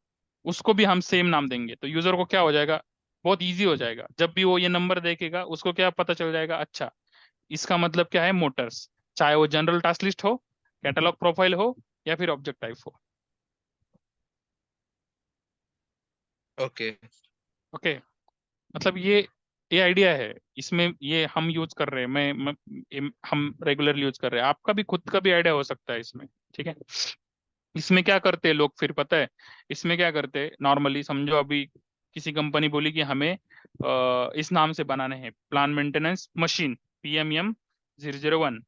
उसको भी हम सेम नाम देंगे। तो यूजर को क्या हो जाएगा, बहुत इजी हो जाएगा। जब भी वो ये नंबर देखेगा, उसको क्या पता चल जाएगा, अच्छा इसका मतलब क्या है, मोटर्स, चाहे वो जनरल टास्क लिस्ट हो, कैटलॉग प्रोफाइल हो, या फिर ऑब्जेक्ट टाइप हो। ओके ओके, मतलब ये आइडिया है इसमें, ये हम यूज कर रहे हैं, हम रेगुलरली यूज कर रहे हैं। आपका भी खुद का भी आइडिया हो सकता है इसमें, ठीक है। इसमें क्या करते हैं लोग फिर, पता है इसमें क्या करते हैं, नॉर्मली समझो अभी किसी कंपनी बोली कि हमें इस नाम से बनाने हैं, प्लान मेंटेनेंस मशीन PMM 001,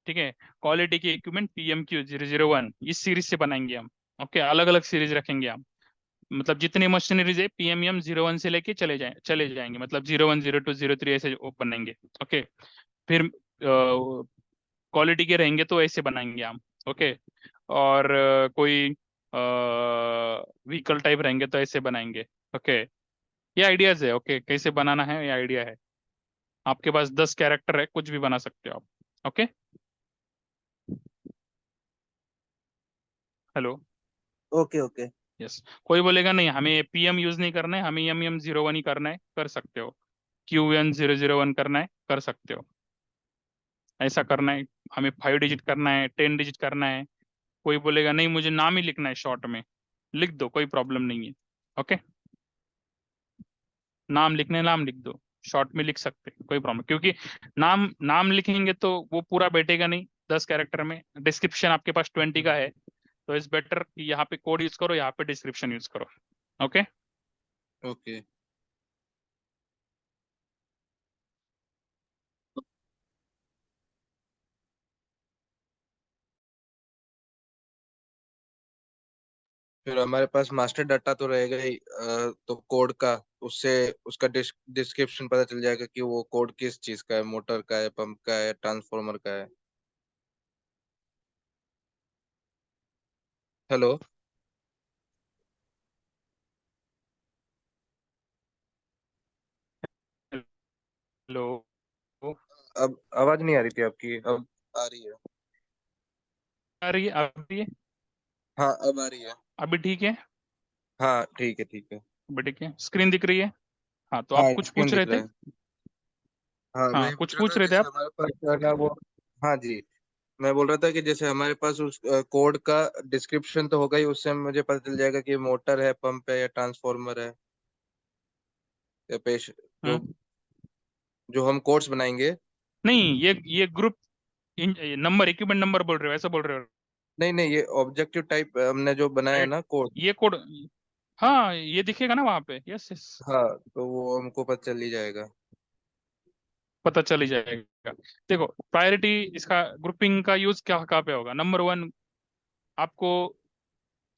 ठीक है, क्वालिटी की इक्विपमेंट PMQ 001, इस सीरीज से बनाएंगे हम। ओके, अलग अलग सीरीज रखेंगे हम, मतलब जितने मशीनरीज है PMM 0 1 से लेके चले जाएंगे, मतलब 0 1 0 2 0 3 ऐसे वो बनेंगे। ओके, फिर क्वालिटी के रहेंगे तो ऐसे बनाएंगे हम। ओके, और कोई व्हीकल टाइप रहेंगे तो ऐसे बनाएंगे। ओके, ये आइडियाज है। ओके, कैसे बनाना है ये आइडिया है। आपके पास 10 कैरेक्टर है, कुछ भी बना सकते हो आप। Okay, hello, okay okay yes. कोई बोलेगा नहीं हमें PM यूज नहीं करना है, हमें MM 0 1 ही करना है, कर सकते हो। QN 0 0 1 करना है, कर सकते हो। ऐसा करना है, हमें 5 डिजिट करना है, 10 डिजिट करना है। कोई बोलेगा नहीं मुझे नाम ही लिखना है शॉर्ट में, लिख दो, कोई प्रॉब्लम नहीं है। ओके, नाम लिखने हैं, नाम लिख दो, शॉर्ट में लिख सकते हैं, कोई प्रॉब्लम, क्योंकि नाम नाम लिखेंगे तो वो पूरा बैठेगा नहीं 10 कैरेक्टर में। डिस्क्रिप्शन आपके पास 20 का है, तो इट्स बेटर कि यहाँ पे कोड यूज करो, यहाँ पे डिस्क्रिप्शन यूज करो। ओके, ओके फिर हमारे पास मास्टर डाटा तो रहेगा ही, तो कोड का, उससे उसका डिस्क्रिप्शन पता चल जाएगा कि वो कोड किस चीज का है, मोटर का है, पंप का है, ट्रांसफॉर्मर का है। हेलो। हेलो, अब आवाज नहीं आ रही थी आपकी, अब आ रही है। आ रही है अभी? हाँ अब आ रही है। अभी ठीक है? हाँ ठीक है ठीक है। अभी ठीक है, स्क्रीन दिख रही है? हाँ, तो आप हाँ कुछ स्क्रीन पूछ दिख रहे रहा थे। है। हाँ मैं हाँ, ये कुछ पूछ रहा पूछ था रहे थे जैसे आप। हमारे पास जो है ना वो, हाँ जी, मैं बोल रहा था कि जैसे हमारे पास उस कोड का डिस्क्रिप्शन तो होगा ही, उससे मुझे पता चल जाएगा कि मोटर है, पंप है, या ट्रांसफॉर्मर है, या पेश जो हम्म, जो हम कोड्स बनाएंगे। नहीं, ये ग्रुप नंबर, इक्विपमेंट नंबर बोल रहे हो, ऐसा बोल रहे हो? नहीं नहीं, ये ऑब्जेक्टिव टाइप हमने जो बनाया है राइट, ना कोड। ये कोड, हाँ ये दिखेगा ना वहाँ पे, यस यस, हाँ तो वो हमको पता चल ही जाएगा। पता चल ही जाएगा। देखो, प्रायोरिटी इसका ग्रुपिंग का यूज क्या कहाँ पे होगा, नंबर 1 आपको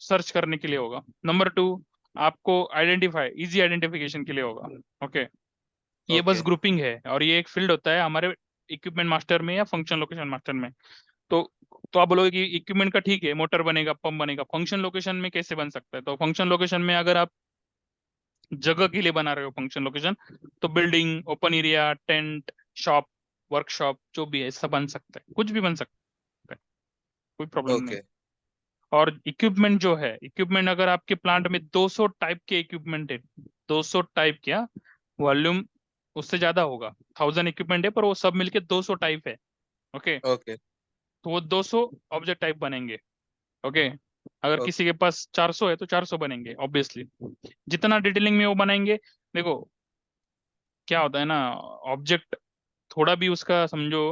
सर्च करने के लिए होगा, नंबर 2 आपको आइडेंटिफाई, इजी आइडेंटिफिकेशन के लिए होगा। ओके, ये बस ओके ग्रुपिंग है, और ये एक फील्ड होता है हमारे इक्विपमेंट मास्टर में या फंक्शन लोकेशन मास्टर में। तो तो आप बोलोगे कि इक्विपमेंट का ठीक है, मोटर बनेगा, पंप बनेगा, फंक्शन लोकेशन में कैसे बन सकता है? तो फंक्शन लोकेशन में अगर आप जगह के लिए बना रहे हो फंक्शन लोकेशन, तो building, open area, tent, shop, workshop, जो भी है सब बन सकता है, कुछ भी बन सकता है, कोई प्रॉब्लम नहीं। ओके और इक्विपमेंट जो है, इक्विपमेंट अगर आपके प्लांट में 200 टाइप के इक्विपमेंट है, 200 टाइप क्या, वॉल्यूम उससे ज्यादा होगा, 1000 इक्विपमेंट है, पर वो सब मिलके 200 टाइप है। ओके, ओके तो वो 200 ऑब्जेक्ट टाइप बनेंगे। ओके, अगर ओके किसी के पास 400 है तो 400 बनेंगे ऑब्वियसली। जितना डिटेलिंग में वो बनाएंगे, देखो क्या होता है ना, ऑब्जेक्ट थोड़ा भी उसका समझो,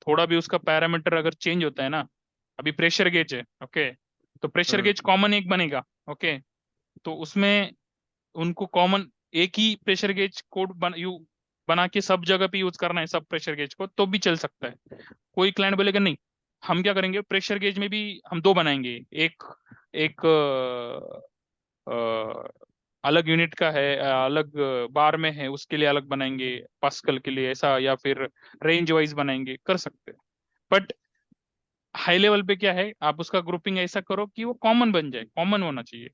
थोड़ा भी उसका पैरामीटर अगर चेंज होता है ना, अभी प्रेशर गेज है, ओके, तो प्रेशर हम्म गेज कॉमन एक बनेगा, ओके, तो उसमें उनको कॉमन एक ही प्रेशर गेज कोड बना के सब जगह पे यूज करना है, सब प्रेशर गेज को, तो भी चल सकता है। कोई क्लाइंट बोलेगा नहीं, हम क्या करेंगे, प्रेशर गेज में भी हम दो बनाएंगे, एक एक अलग यूनिट का है, अलग बार में है, उसके लिए अलग बनाएंगे, पास्कल के लिए ऐसा, या फिर रेंज वाइज बनाएंगे, कर सकते हैं। बट हाई लेवल पे क्या है, आप उसका ग्रुपिंग ऐसा करो कि वो कॉमन बन जाए, कॉमन होना चाहिए।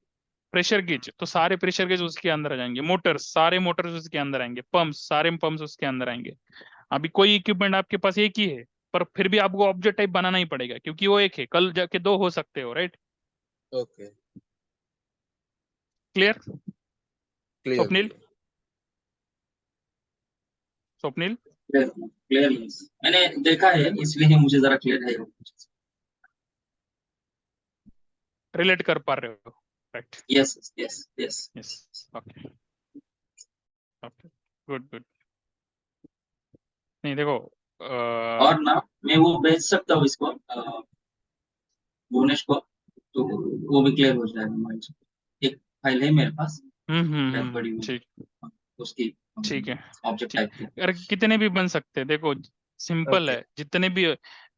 प्रेशर गेज तो सारे प्रेशर गेज उसके अंदर आ जाएंगे, मोटर्स सारे मोटर्स उसके अंदर आएंगे, पंप्स सारे पंप्स उसके अंदर आएंगे। अभी कोई इक्विपमेंट आपके पास एक ही है, पर फिर भी आपको ऑब्जेक्ट टाइप बनाना ही पड़ेगा, क्योंकि वो एक है, कल जाके दो हो सकते हो, right? Okay, clear? Clear Swapnil, clear. Swapnil, clear clear, मैंने देखा है इसलिए मुझे जरा क्लियर है। रिलेट कर पा रहे हो, right? Yes yes yes. Yes, okay, okay, good good. नहीं देखो, और ना मैं वो भेज सकता हूँ इसको भुवनेश को, तो वो भी क्लियर हो जाएगा हमारे से। एक फाइल है मेरे पास, शायद पड़ी हुई, ठीक, उसकी ठीक है, ऑब्जेक्ट ठीक। टाइप की। अरे कितने भी बन सकते हैं, देखो सिंपल ओके है, जितने भी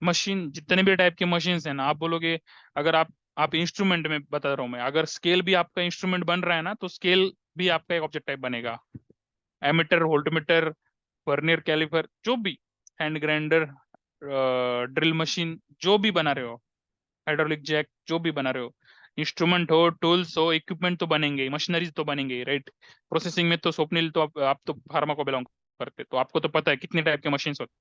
मशीन, जितने भी टाइप के मशीन है ना, आप बोलोगे, अगर आप इंस्ट्रूमेंट में बता रहा हूँ मैं, अगर स्केल भी आपका इंस्ट्रूमेंट बन रहा है ना, तो स्केल भी आपका एक ऑब्जेक्ट टाइप बनेगा। एमीटर, वोल्टमीटर, वर्नियर कैलिपर, जो भी, हैंड ग्राइंडर, ड्रिल मशीन, जो भी बना रहे हो, हाइड्रोलिक जैक, जो भी बना रहे हो, इंस्ट्रूमेंट हो, टूल्स हो, इक्विपमेंट तो बनेंगे, मशीनरीज तो बनेंगे, राइट? प्रोसेसिंग में तो स्वप्निल, तो आप तो फार्मा को बिलोंग करते, तो आपको तो पता है कितने टाइप के मशीन होते हैं,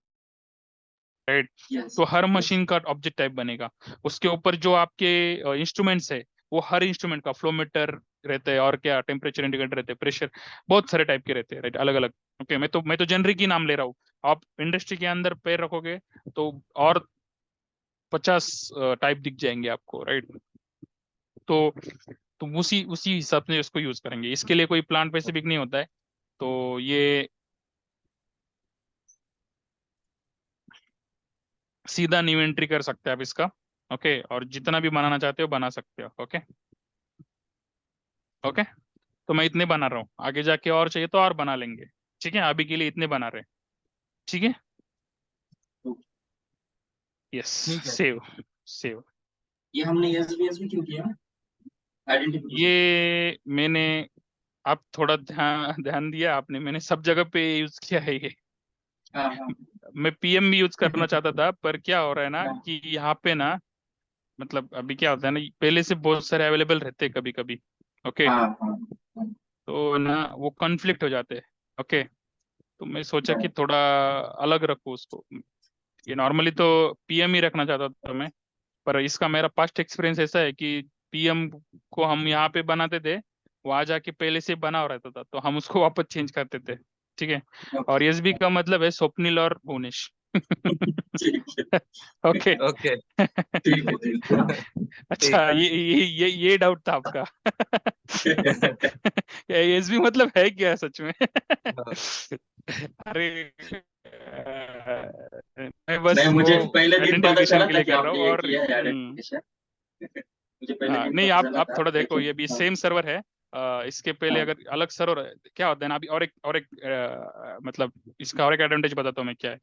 राइट? यस तो हर यस। मशीन का ऑब्जेक्ट टाइप बनेगा। उसके ऊपर जो आपके इंस्ट्रूमेंट्स है, वो हर इंस्ट्रूमेंट का फ्लोमीटर रहता है, और क्या, टेम्परेचर इंडिकेटर रहते हैं, प्रेशर, बहुत सारे टाइप के रहते हैं, राइट? अलग अलग। ओके, मैं तो जेनरिक ही नाम ले रहा हूँ। आप इंडस्ट्री के अंदर पैर रखोगे तो और 50 टाइप दिख जाएंगे आपको, राइट? तो तो उसी उसी हिसाब से इसको यूज करेंगे, इसके लिए कोई प्लांट स्पेसिफिक नहीं होता है। तो ये सीधा न्यू एंट्री कर सकते हैं आप इसका, ओके, और जितना भी बनाना चाहते हो बना सकते हो, ओके, ओके। तो मैं इतने बना रहा हूँ, आगे जाके और चाहिए तो और बना लेंगे, ठीक है? अभी के लिए इतने बना रहे हैं, ठीक है? यस, ठीक है। Save, save. ये हमने एसबीएस भी क्यों किया, आइडेंटिफिकेशन? ये मैंने, आप थोड़ा ध्यान ध्यान दिया आपने, मैंने सब जगह पे यूज किया है ये। हाँ हाँ मैं पीएम भी यूज करना चाहता था, पर क्या हो रहा है ना, हाँ कि यहाँ पे ना, मतलब अभी क्या होता है ना, पहले से बहुत सारे अवेलेबल रहते हैं कभी कभी, ओके, हाँ हाँ तो ना वो कॉन्फ्लिक्ट हो जाते हैं, ओके। तो मैं सोचा कि हाँ, थोड़ा अलग रखूँ उसको। ये नॉर्मली तो पीएम ही रखना चाहता था मैं, पर इसका मेरा पास्ट एक्सपीरियंस ऐसा है कि पीएम को हम यहाँ पे बनाते थे, वहां जाके पहले से बना हो रहता था, तो हम उसको वापस चेंज करते थे, ठीक है? और ओके एसबी का मतलब है स्वप्निल और भुवनेश। ठीक है ओके। ओके। ठीक है। अच्छा, ठीक। ये डाउट था आपका? एसबी मतलब है क्या सच में? हाँ, अरे, मैं बस नहीं, वो मुझे पहले दिन पता आइडेंटिफिकेशन चला के था लिए कि कर रहा हूँ, आपने ये और किया है आइडेंटिफिकेशन। मुझे पहले हाँ, दिन नहीं, पता आप चला आप था, थोड़ा देखो, लेकिन ये भी हाँ सेम सर्वर है। इसके पहले हाँ अगर अलग सर्वर क्या होता है ना, अभी और एक मतलब इसका और एक एडवांटेज बताता हूँ मैं क्या है।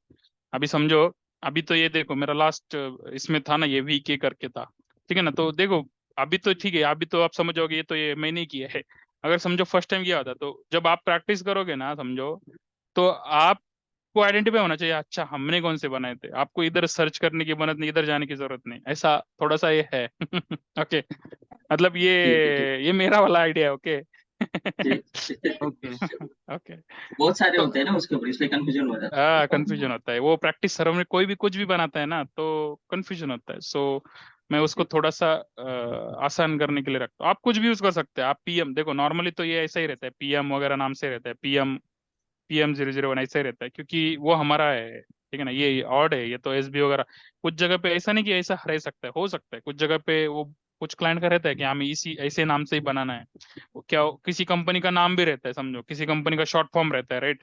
अभी समझो, अभी तो ये देखो, मेरा लास्ट इसमें था ना, ये वीके करके था, ठीक है ना? तो देखो, अभी तो ठीक है, अभी तो आप समझोगे ये तो ये मैंने ही किया है। अगर समझो फर्स्ट टाइम किया होता, तो जब आप प्रैक्टिस करोगे ना, समझो, तो आपको आइडेंटिफाई होना चाहिए, अच्छा हमने कौन से बनाए थे। आपको इधर सर्च करने की जरूरत नहीं, इधर जाने की जरूरत नहीं, ऐसा थोड़ा सा ये है। ओके, मतलब ठीक है ठीक ये मेरा वाला आइडिया है, ओके। ठीक। ओके। ओके। बहुत सारे तो होते हैं ना उसके ऊपर, इसलिए कंफ्यूजन हो जाता है कौन सा कंफ्यूजन होता है, वो प्रैक्टिस सर्वर में कोई भी कुछ भी बनाता है ना, तो कंफ्यूजन होता है। सो मैं उसको थोड़ा सा आसान करने के लिए रखता हूँ। आप कुछ भी यूज कर सकते हैं, आप पीएम देखो, नॉर्मली तो ये ऐसा ही रहता है, पीएम वगैरह नाम से रहता है, पीएम 001 ऐसा ही रहता है, क्योंकि वो हमारा है, ठीक है ना? ये ऑड है, ये तो एसबी वगैरह। कुछ जगह पे ऐसा नहीं कि ऐसा रह सकता है, हो सकता है कुछ जगह पे वो, कुछ क्लाइंट का रहता है कि हमें इसी ऐसे नाम से ही बनाना है। वो क्या, किसी कंपनी का नाम भी रहता है, समझो किसी कंपनी का शॉर्ट फॉर्म रहता है, राइट?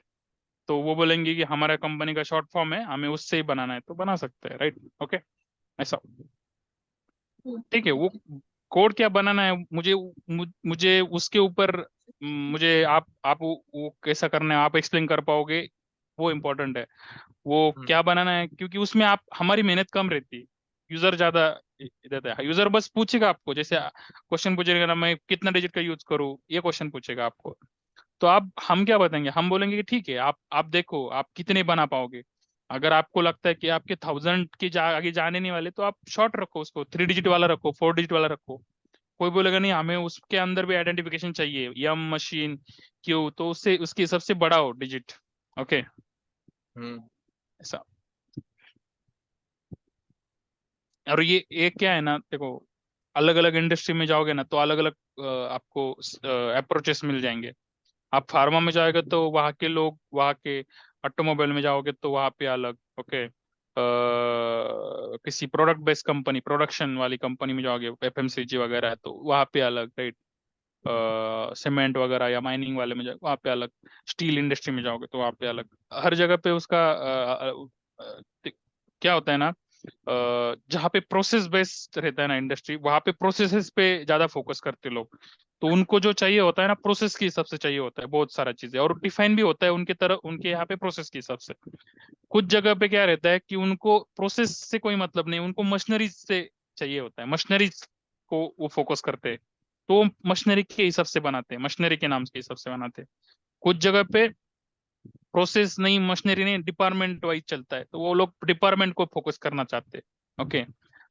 तो वो बोलेंगे कि हमारा कंपनी का शॉर्ट फॉर्म है, हमें उससे ही बनाना है, तो बना सकते हैं, राइट? ओके, ऐसा। ठीक है, वो कोड क्या बनाना है, मुझे उसके ऊपर मुझे आप वो कैसा करना है आप एक्सप्लेन कर पाओगे, वो इम्पोर्टेंट है। वो क्या बनाना है, क्योंकि उसमें आप हमारी मेहनत कम रहती है, यूजर ज्यादा देता है। यूजर बस पूछेगा आपको, जैसे क्वेश्चन पूछेगा ना, मैं कितना डिजिट का यूज करूँ, ये क्वेश्चन पूछेगा आपको। तो आप हम क्या बताएंगे, हम बोलेंगे कि ठीक है, आप देखो आप कितने बना पाओगे। अगर आपको लगता है कि आपके 1000 के आगे जाने नहीं वाले, तो आप शॉर्ट रखो, उसको 3 डिजिट वाला रखो, 4 डिजिट वाला रखो। कोई बोलेगा नहीं, हमें उसके अंदर भी आइडेंटिफिकेशन चाहिए, यम मशीन क्यू, तो उससे उसकी सबसे बड़ा हो डिजिट। ओके, ऐसा। और ये क्या है ना, देखो, अलग अलग इंडस्ट्री में जाओगे ना, तो अलग अलग आपको अप्रोचेस मिल जाएंगे। आप फार्मा में जाओगे तो वहाँ के लोग, वहाँ के ऑटोमोबाइल में जाओगे तो वहाँ पे अलग। ओके, किसी प्रोडक्ट बेस्ड कंपनी, प्रोडक्शन वाली कंपनी में जाओगे, एफएमसीजी वगैरह है, तो वहाँ पे अलग, राइट? सीमेंट वगैरह या माइनिंग वाले में जाओगे वहाँ पे अलग, स्टील इंडस्ट्री में जाओगे तो वहाँ पे अलग। हर जगह पे उसका क्या होता है ना, जहाँ पे प्रोसेस बेस्ड रहता है ना इंडस्ट्री, वहाँ पे प्रोसेसेस पे ज्यादा फोकस करते हैं लोग। तो उनको जो चाहिए होता है ना, प्रोसेस के हिसाब से चाहिए होता है बहुत सारा चीजें, और डिफाइन भी होता है उनके तरफ, उनके यहाँ पे प्रोसेस के हिसाब से। कुछ जगह पे क्या रहता है कि उनको प्रोसेस से कोई मतलब नहीं, उनको मशीनरी से चाहिए होता है, मशीनरी को वो फोकस करते हैं। तो मशीनरी के हिसाब से बनाते हैं, मशीनरी के नाम के हिसाब से बनाते हैं। कुछ जगह पे प्रोसेस नहीं, मशीनरी नहीं, डिपार्टमेंट वाइज चलता है, तो वो लोग डिपार्टमेंट को फोकस करना चाहते हैं। ओके,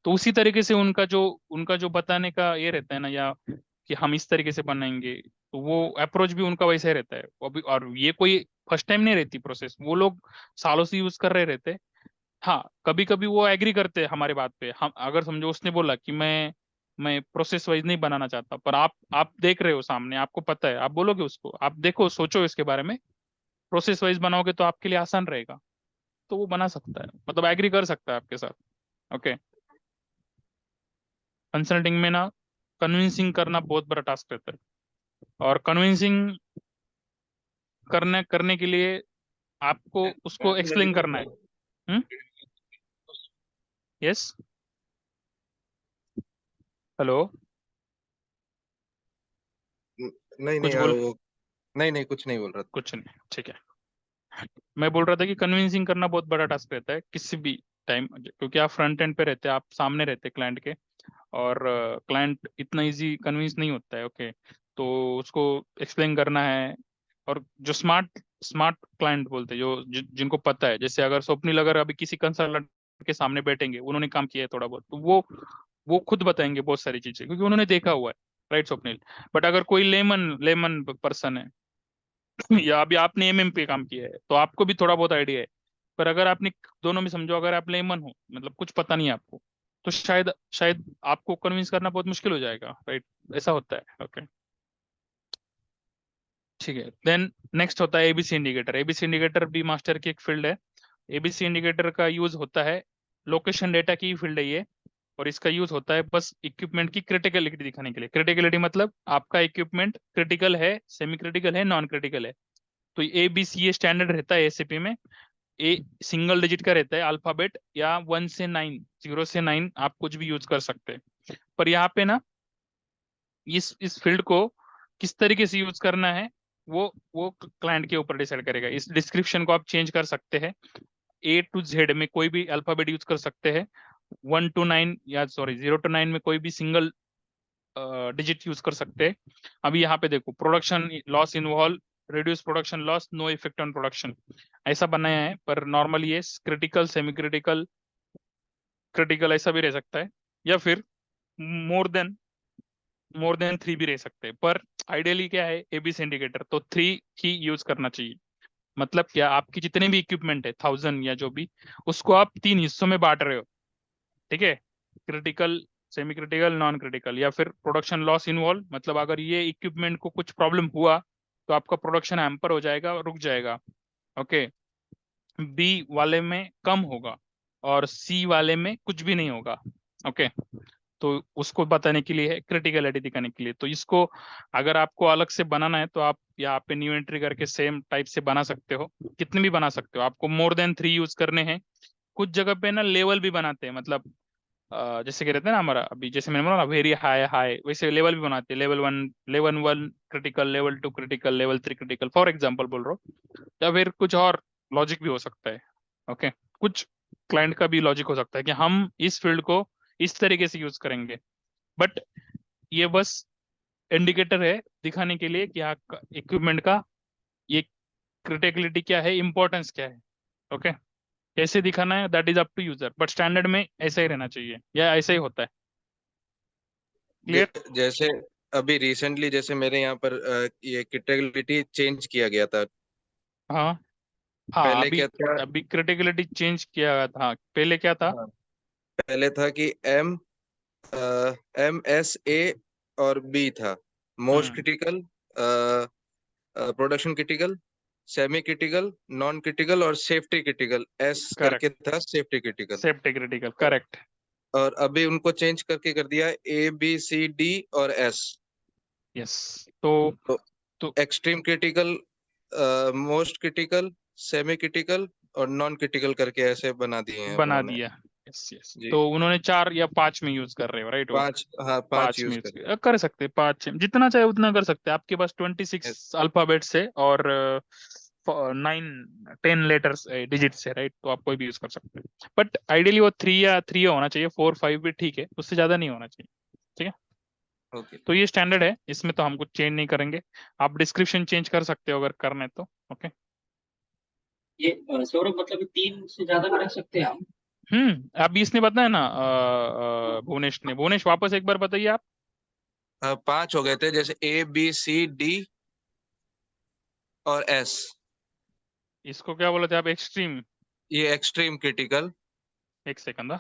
तो उसी तरीके से उनका जो बताने का ये रहता है ना, या कि हम इस तरीके से बनाएंगे, तो वो अप्रोच भी उनका वैसा ही रहता है। और ये कोई फर्स्ट टाइम नहीं रहती प्रोसेस, वो लोग सालों से यूज कर रहे रहते हैं। हाँ, कभी कभी वो एग्री करते हैं हमारे बात पे। हम अगर समझो उसने बोला कि मैं प्रोसेस वाइज नहीं बनाना चाहता, पर आप देख रहे हो सामने, आपको पता है, आप बोलोगे उसको, आप देखो सोचो इसके बारे में, प्रोसेस वाइज बनाओगे तो आपके लिए आसान रहेगा, तो वो बना सकता है, मतलब एग्री कर सकता है आपके साथ। ओके, कंसल्टिंग में ना कन्विंसिंग करना बहुत बड़ा टास्क रहता है, और कन्विंसिंग करने करने के लिए आपको उसको एक्सप्लेन करना है। हम्म, यस, हेलो, नहीं नहीं कुछ यार, बोल, वो नहीं नहीं कुछ नहीं बोल रहा था। कुछ नहीं, ठीक है। मैं बोल रहा था कि कन्विंसिंग करना बहुत बड़ा टास्क रहता है किसी भी टाइम, क्योंकि आप फ्रंट एंड पे रहते हैं, आप सामने रहते हैं क्लाइंट के, और क्लाइंट इतना इजी कन्विंस नहीं होता है। ओके, तो उसको एक्सप्लेन करना है। और जो स्मार्ट स्मार्ट क्लाइंट बोलते हैं, जिनको पता है, जैसे अगर स्वप्निल अगर अभी किसी कंसल्टेंट के सामने बैठेंगे, उन्होंने काम किया है थोड़ा बहुत, तो वो खुद बताएंगे बहुत सारी चीजें, क्योंकि उन्होंने देखा हुआ है, राइट स्वप्निल? बट अगर कोई लेमन लेमन पर्सन है या अभी आपने एमएम पे काम किया है, तो आपको भी थोड़ा बहुत आइडिया है। पर अगर आपने दोनों में समझो, अगर आप लेमन हो, मतलब कुछ पता नहीं है आपको, तो शायद शायद आपको कन्विंस करना बहुत मुश्किल हो जाएगा, राइट? ऐसा होता है। ओके, ठीक है। देन नेक्स्ट होता है एबीसी इंडिकेटर। एबीसी इंडिकेटर भी मास्टर की एक फील्ड है। एबीसी इंडिकेटर का यूज होता है, लोकेशन डेटा की फील्ड है ये, और इसका यूज होता है बस इक्विपमेंट की क्रिटिकलिटी दिखाने के लिए। क्रिटिकलिटी मतलब आपका इक्विपमेंट क्रिटिकल है, सेमी क्रिटिकल है, नॉन क्रिटिकल है। तो ए बी सी ये स्टैंडर्ड रहता है एसीपी में। ए सिंगल डिजिट का रहता है अल्फाबेट, या 1 से 9, 0 से 9 आप कुछ भी यूज कर सकते हैं। पर यहाँ पे ना, इस फील्ड को किस तरीके से यूज करना है, वो क्लाइंट के ऊपर डिसाइड करेगा। इस डिस्क्रिप्शन को आप चेंज कर सकते हैं, A to Z में कोई भी अल्फाबेट यूज कर सकते हैं, 1 to 9 या सॉरी 0 to 9 में कोई भी सिंगल डिजिट यूज कर सकते हैं। अभी यहाँ पे देखो, production loss involve, reduce production loss, no effect on production, ऐसा बनाया है। पर नॉर्मली ये क्रिटिकल, सेमी क्रिटिकल, क्रिटिकल ऐसा भी रह सकता है, या फिर मोर देन मोर देन 3 भी रह सकते हैं। पर आइडियली क्या है, एबीसी इंडिकेटर तो 3 ही यूज करना चाहिए। मतलब क्या, आपकी जितने भी इक्विपमेंट है 1000 या जो भी, उसको आप 3 हिस्सों में बांट रहे हो, ठीक है? Critical, semi critical, non critical, या फिर प्रोडक्शन लॉस इन्वॉल्व, मतलब अगर ये इक्विपमेंट को कुछ प्रॉब्लम हुआ, तो आपका प्रोडक्शन हैम्पर हो जाएगा, रुक जाएगा। ओके, बी वाले में कम होगा, और सी वाले में कुछ भी नहीं होगा। ओके, तो उसको बताने के लिए है, क्रिटिकलिटी दिखाने के लिए। तो इसको अगर आपको अलग से बनाना है तो आप यहाँ पे न्यू एंट्री करके सेम टाइप से बना सकते हो, कितने भी बना सकते हो। आपको मोर देन 3 यूज करने हैं। कुछ जगह पे ना लेवल भी बनाते हैं, मतलब जैसे कि रहते हैं ना हमारा, अभी जैसे मैंने बोला ना वेरी हाई हाई, वैसे लेवल भी बनाते हैं। Level 1 critical, level 2 critical, level 3 critical, for example बोल रहा हूँ। या फिर कुछ और लॉजिक भी हो सकता है। ओके, कुछ क्लाइंट का भी लॉजिक हो सकता है कि हम इस फील्ड को इस तरीके से यूज करेंगे। बट ये बस इंडिकेटर है दिखाने के लिए कि हाँ इक्विपमेंट का ये क्रिटिकलिटी क्या है, इंपॉर्टेंस क्या है। ओके, कैसे दिखाना है that is up to user, but standard में ऐसा ही रहना चाहिए या ऐसा ही होता है। क्लियर? जैसे अभी रिसेंटली जैसे मेरे यहाँ पर ये कैटेगरी चेंज किया गया था। हाँ हाँ, पहले अभी क्या था? अभी क्रिटिकलिटी चेंज किया था, पहले क्या था? हाँ, पहले था कि MSA और B था। Most hmm, critical, production critical, semi critical, non critical और सेफ्टी क्रिटिकल, S करेक्ट, करके था safety critical. Safety critical, correct. और अभी उनको चेंज करके कर दिया ABCD और S। यस, तो तो तो extreme critical, most critical, semi critical और नॉन क्रिटिकल करके ऐसे बना दिए हैं बना उन्होंने। दिया। यस यस, जी, तो उन्होंने 4 या 5 में यूज कर रहे हो, राइट? वो 5, हाँ 5 5 में यूज यूज कर रहे कर सकते हैं, 5 जितना चाहे उतना कर सकते हैं। आपके पास हैं। 26 अल्फाबेट्स है और 9 10 लेटर्स डिजिट्स है, राइट? तो आप कोई भी यूज कर सकते हैं, बट आइडियली वो 3 होना चाहिए। 4 5 भी ठीक है, उससे ज्यादा नहीं होना चाहिए। ठीक है, ओके। तो ये स्टैंडर्ड है, इसमें तो हम कुछ चेंज नहीं करेंगे। आप डिस्क्रिप्शन चेंज कर सकते हो अगर करना है तो। ओके। ये सौरभ मतलब 3 से ज्यादा भी रख सकते हैं हम? अभी इसने बताया ना भुवनेश ने। भुवनेश वापस एक बार बताइए आप। 5 हो गए थे, जैसे ABCD और S। इसको क्या बोले थे आप? एक्सट्रीम? ये एक्सट्रीम क्रिटिकल। एक सेकंड,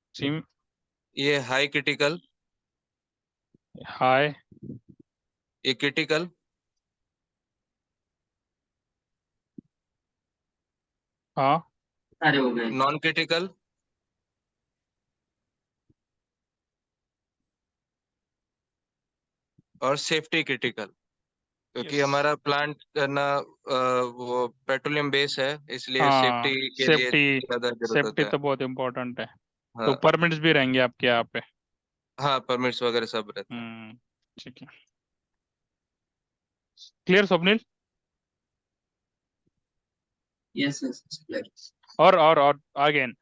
एक्सट्रीम, ये हाई क्रिटिकल। हाई, ये क्रिटिकल। हाँ, सारे हो गए। नॉन क्रिटिकल और सेफ्टी क्रिटिकल। क्योंकि यस, हमारा प्लांट करना वो पेट्रोलियम बेस है, इसलिए हाँ, सेफ्टी के लिए सेफ्टी, ज्यादा जरूरत सेफ्टी होता है। तो बहुत इम्पोर्टेंट है। तो हाँ परमिट्स भी रहेंगे आपके यहाँ पे? हाँ, परमिट्स वगैरह सब रहता है। हम्म, ठीक है। Clear Swapnil? Yes yes clear. और अगेन,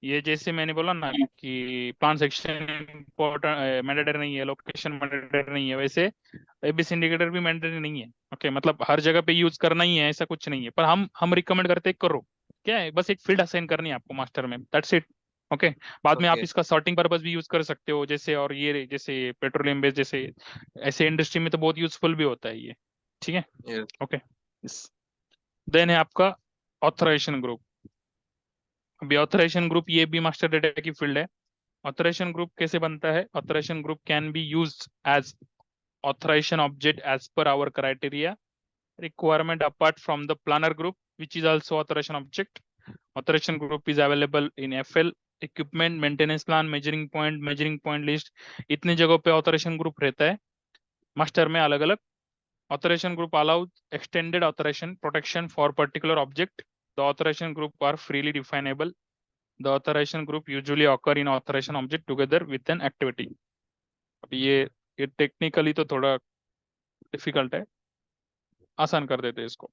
ये जैसे मैंने बोला ना कि प्लान सेक्शन इम्पोर्टेंट मैंडेटरी नहीं है, लोकेशन मैंडेटरी नहीं है, वैसे एबिस इंडिकेटर भी मैंडेटरी नहीं है। ओके, मतलब हर जगह पे यूज करना ही है ऐसा कुछ नहीं है, पर हम रिकमेंड करते हैं करो। क्या है, बस एक फील्ड असाइन करनी है आपको मास्टर में, दैट्स इट। ओके, बाद में आप ओके। इसका सॉर्टिंग पर्पस भी यूज कर सकते हो, जैसे और ये जैसे पेट्रोलियम बेस जैसे ऐसे इंडस्ट्री में तो बहुत यूजफुल भी होता है ये। ठीक है, यस। ओके। देन है आपका ऑथराइजेशन ग्रुप। अभी ऑथराइजेशन ग्रुप ये भी मास्टर डेटा की फील्ड है। ऑथराइजेशन ग्रुप कैसे बनता है? Authorization group can be used as authorization object as per our criteria requirement apart from the planner group which is also authorization object. Authorization group is available in FL, equipment, maintenance plan, measuring point list, इतनी जगहों पे authorization group रहता है master में अलग अलग। authorization group allows extended authorization protection for particular object. The authorization group are freely definable. The authorization group usually occur in authorization object together with an activity. अब ये टेक्निकली तो थोड़ा difficult है, आसान कर देते हैं इसको।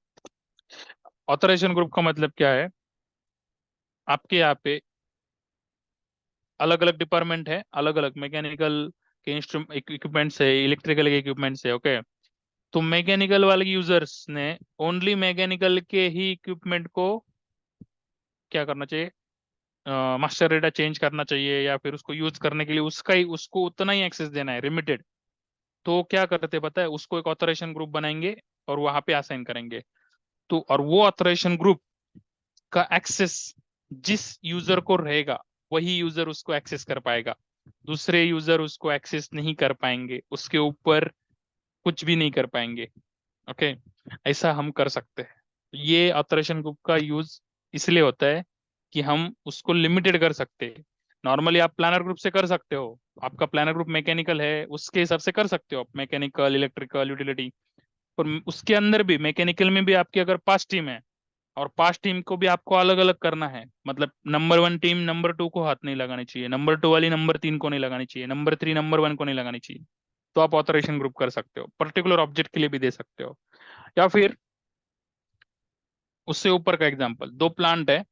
ऑथराइजेशन ग्रुप का मतलब क्या है? आपके यहाँ पे अलग अलग डिपार्टमेंट है, अलग अलग मैकेनिकल के इंस्ट्रूमेंट इक्विपमेंट्स है, इलेक्ट्रिकल के इक्विपमेंट्स है। ओके, तो मैकेनिकल वाले यूजर्स ने ओनली मैकेनिकल के ही इक्विपमेंट को क्या करना चाहिए? मास्टर डेटा चेंज करना चाहिए, या फिर उसको यूज करने के लिए उसको उतना ही एक्सेस देना है, लिमिटेड। तो क्या करते हैं पता है? उसको एक ऑथराइजेशन ग्रुप बनाएंगे और वहां पे असाइन करेंगे। तो और वो ऑथराइजेशन ग्रुप का एक्सेस जिस यूजर को रहेगा वही यूजर उसको एक्सेस कर पाएगा, दूसरे यूजर उसको एक्सेस नहीं कर पाएंगे, उसके ऊपर कुछ भी नहीं कर पाएंगे। ओके, ऐसा हम कर सकते हैं। ये ऑथराइजेशन ग्रुप का यूज इसलिए होता है कि हम उसको लिमिटेड कर सकते हैं। नॉर्मली आप प्लानर ग्रुप से कर सकते हो, आपका प्लानर ग्रुप मैकेनिकल है उसके हिसाब से कर सकते हो आप, मैकेनिकल, इलेक्ट्रिकल, यूटिलिटी। पर उसके अंदर भी मैकेनिकल में भी आपकी अगर 5 टीम है और 5 टीम को भी आपको अलग अलग करना है, मतलब नंबर 1 टीम नंबर 2 को हाथ नहीं लगानी चाहिए, नंबर 2 वाली नंबर 3 को नहीं लगानी चाहिए, नंबर 3 नंबर 1 को नहीं लगानी चाहिए, तो आप ऑथराइजेशन ग्रुप कर सकते हो, पर्टिकुलर ऑब्जेक्ट के लिए भी दे सकते हो। या फिर उससे ऊपर का एग्जांपल, 2 प्लांट है,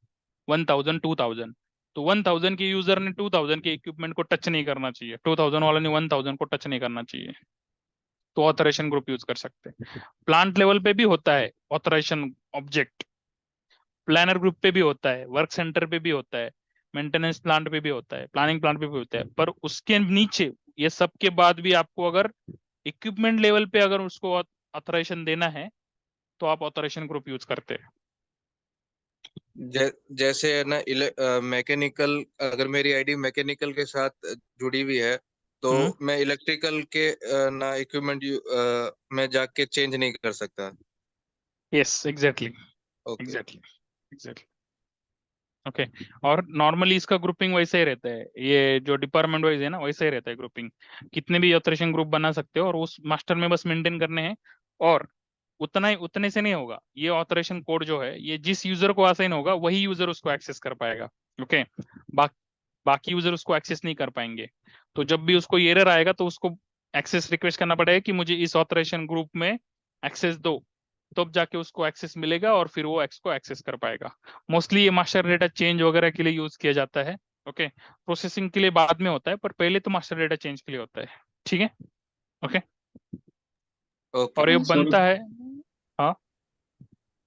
1000 2000, तो 1000 के यूजर ने 2000 के इक्विपमेंट को टच नहीं करना चाहिए, 2000 वाले ने 1000 को टच नहीं करना चाहिए, तो ऑथराइजेशन ग्रुप यूज कर सकते हैं। प्लांट लेवल पे भी होता है ऑथराइजेशन ऑब्जेक्ट, प्लानर ग्रुप पे भी होता है, वर्क सेंटर पे भी होता है, मेंटेनेंस प्लांट पे भी होता है, प्लानिंग प्लांट पे भी होता है, पर उसके नीचे ये सब के बाद भी आपको अगर इक्विपमेंट लेवल पे अगर उसको ऑथराइजेशन देना है तो आप ऑथराइजेशन ग्रुप यूज करते हैं। जैसे है ना, मैकेनिकल, अगर मेरी आईडी मैकेनिकल के साथ जुड़ी हुई है तो हम्म, मैं इलेक्ट्रिकल के ना इक्विपमेंट में जाके चेंज नहीं कर सकता। Yes exactly, okay. Exactly, exactly. Okay. और नॉर्मली इसका ग्रुपिंग वैसे ही रहता है, ये जो डिपार्टमेंट वाइज है ना वैसे ही रहता है ग्रुपिंग, कितने भी ऑथराइजेशन ग्रुप बना सकते हो और उस मास्टर में बस मेंटेन करने हैं। और उतना ही, उतने से नहीं होगा, ये ऑथराइजेशन कोड जो है ये जिस यूजर को असाइन होगा वही यूजर उसको एक्सेस कर पाएगा। ओके। बाकी यूजर उसको एक्सेस नहीं कर पाएंगे। तो जब भी उसको एरर आएगा तो उसको एक्सेस रिक्वेस्ट करना पड़ेगा कि मुझे इस ऑथराइजेशन ग्रुप में एक्सेस दो, तब जाके उसको एक्सेस मिलेगा और फिर वो एक्स को एक्सेस कर पाएगा। मोस्टली ये मास्टर डेटा चेंज वगैरह के लिए यूज किया जाता है। ओके। प्रोसेसिंग के लिए बाद में होता है, पर पहले तो मास्टर डेटा चेंज के लिए होता है। ठीक है। ओके। ओके। और ये सर, बनता है। हाँ।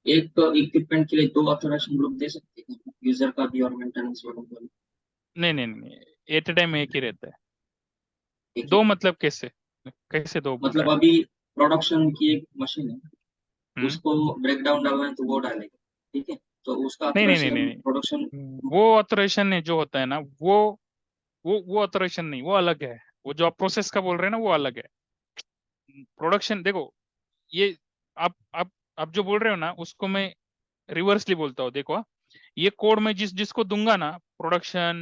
एक इक्विपमेंट के लिए 2 ऑथराइजेशन ग्रुप दे सकते हैं, यूजर का भी और मेंटेनेंस वालों का भी? नहीं नहीं नहीं, एट ए टाइम एक ही रहता है। एक ही दो बार? मतलब कैसे, कैसे दो बोल रहे मतलब हैं? अभी प्रोडक्शन की एक मशीन है, हम्म। उसको ब्रेक डाउन डालना है तो वो डालेगा, ठीक है, तो उसका नहीं नहीं नहीं ऑथराइजेशन नहीं प्रोडक्शन। नहीं, वो ऑथराइजेशन है जो होता है ना, वो ऑथराइजेशन नहीं, वो अलग है। वो जो आप प्रोसेस का बोल रहे हैं ना वो अलग है। प्रोडक्शन देखो, ये आप जो बोल रहे हो ना उसको मैं रिवर्सली बोलता हूँ। देखो ये कोड मैं जिसको दूंगा ना, प्रोडक्शन,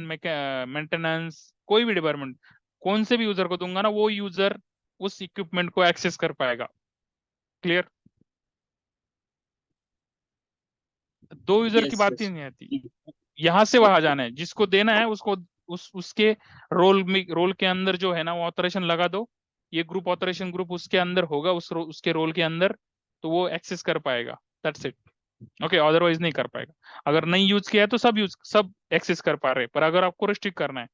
मेंटेनेंस, कोई भी डिपार्टमेंट, कौन से भी यूजर को दूंगा ना, वो यूजर उस इक्विपमेंट को एक्सेस कर पाएगा। क्लियर? दो यूजर की यस बात ही यस। नहीं आती। यहाँ से वहां जाना है, जिसको देना है उसको उसके रोल के अंदर जो है ना वो ऑथराइजेशन लगा दो, ये ग्रुप ऑथराइजेशन ग्रुप उसके अंदर होगा, उसके रोल के अंदर, तो वो एक्सेस कर पाएगा। That's it. ओके, अदरवाइज नहीं कर पाएगा। अगर नहीं यूज किया है तो सब एक्सेस कर पा रहे हैं, पर अगर आपको रिस्ट्रिक्ट करना है,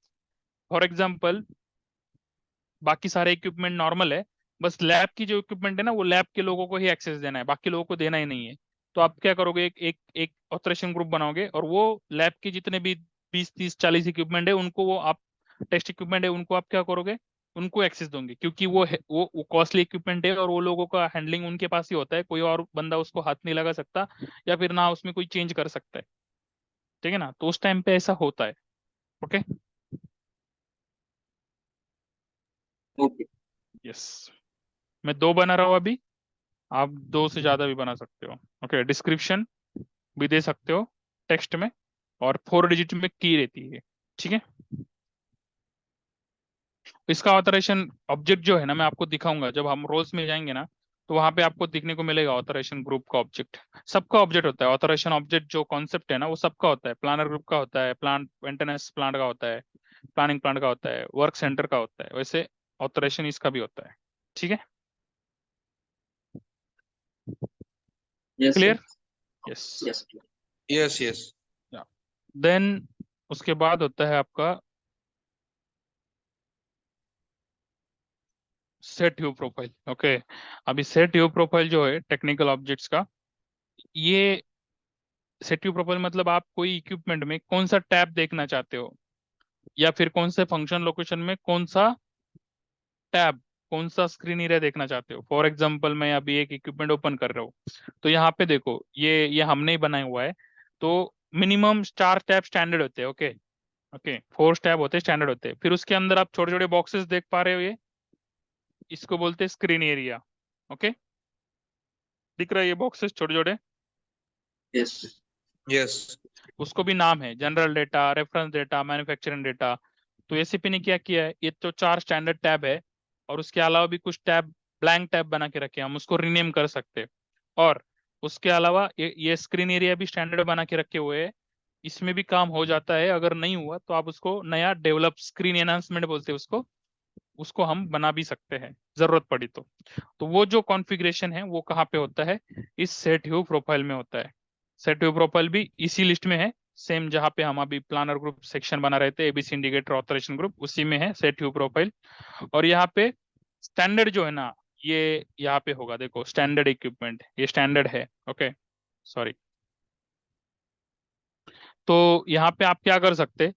फॉर एग्जाम्पल बाकी सारे इक्विपमेंट नॉर्मल है, बस लैब की जो इक्विपमेंट है ना वो लैब के लोगों को ही एक्सेस देना है, बाकी लोगों को देना ही नहीं है, तो आप क्या करोगे, एक ऑथराइजेशन ग्रुप बनाओगे और वो लैब के जितने भी 20 30 40 इक्विपमेंट है उनको, वो आप टेस्ट इक्विपमेंट है उनको आप क्या करोगे, उनको एक्सेस दोगे, क्योंकि वो कॉस्टली इक्विपमेंट है और वो लोगों का हैंडलिंग उनके पास ही होता है, कोई और बंदा उसको हाथ नहीं लगा सकता या फिर ना उसमें कोई चेंज कर सकता है। ठीक है ना, तो उस टाइम पे ऐसा होता है। ओके। ओके। यस। मैं 2 बना रहा हूँ अभी, आप 2 से ज्यादा भी बना सकते हो। ओके। डिस्क्रिप्शन भी दे सकते हो टेक्स्ट में, और 4 डिजिट में की रहती है। ठीक है। इसका ऑथराइजेशन ऑब्जेक्ट जो है ना मैं आपको दिखाऊंगा, जब हम रोल्स में जाएंगे ना तो वहां पे आपको दिखने को मिलेगा ऑथराइजेशन ग्रुप का ऑब्जेक्ट। सबका ऑब्जेक्ट होता है ऑथराइजेशन ऑब्जेक्ट, जो कॉन्सेप्ट है ना वो सबका होता है, प्लानर ग्रुप का होता है, प्लांट मेंटेनेंस प्लांट का होता है, प्लानिंग प्लांट का होता है, वर्क सेंटर का होता है, वैसे ऑथराइजेशन इसका भी होता है। ठीक है। Yes sir. Clear? Yes. Yes. Yes yes. Then उसके बाद होता है आपका सेट व्यू प्रोफाइल। ओके। अभी सेट व्यू प्रोफाइल जो है टेक्निकल ऑब्जेक्ट्स का, ये सेट व्यू प्रोफाइल मतलब आप कोई इक्विपमेंट में कौन सा टैब देखना चाहते हो, या फिर कौन से फंक्शन लोकेशन में कौन सा टैब, कौन सा स्क्रीन एरिया देखना चाहते हो। फॉर एग्जांपल मैं अभी एक इक्विपमेंट ओपन कर रहा हूँ, तो यहाँ पे देखो ये हमने ही बनाया हुआ है, तो मिनिमम 4 टैब स्टैंडर्ड होते हैं। ओके। ओके, 4 टैब होते हैं स्टैंडर्ड होते हैं, फिर उसके अंदर आप छोटे छोटे बॉक्सेस देख पा रहे हो, ये इसको बोलते हैं स्क्रीन एरिया। ओके। दिख रहा है ये बॉक्सेस छोटे छोटे? यस। यस। उसको भी नाम है, general data, reference data, manufacturing data. तो एसीपी ने क्या किया है, ये तो 4 स्टैंडर्ड टैब है और उसके अलावा भी कुछ टैब, ब्लैंक टैब बना के रखे हैं, हम उसको रीनेम कर सकते हैं। और उसके अलावा ये स्क्रीन एरिया भी स्टैंडर्ड बना के रखे हुए हैं, इसमें भी काम हो जाता है। अगर नहीं हुआ तो आप उसको नया डेवलप, स्क्रीन एनहांसमेंट बोलते हैं उसको, उसको हम बना भी सकते हैं जरूरत पड़ी तो वो जो कॉन्फ़िगरेशन है वो कहाँ पे होता है, इस सेट व्यू प्रोफाइल में होता है। सेट व्यू प्रोफाइल भी इसी लिस्ट में है, सेम जहाँ पे हम अभी प्लानर ग्रुप सेक्शन बना रहे थे, एबीसी इंडिकेटर ऑथराइजेशन ग्रुप, उसी में है सेट व्यू प्रोफाइल। और यहाँ पे स्टैंडर्ड जो है ना, ये यहाँ पे होगा, देखो स्टैंडर्ड इक्विपमेंट, ये स्टैंडर्ड है। Okay, sorry. तो यहाँ पे आप क्या कर सकते,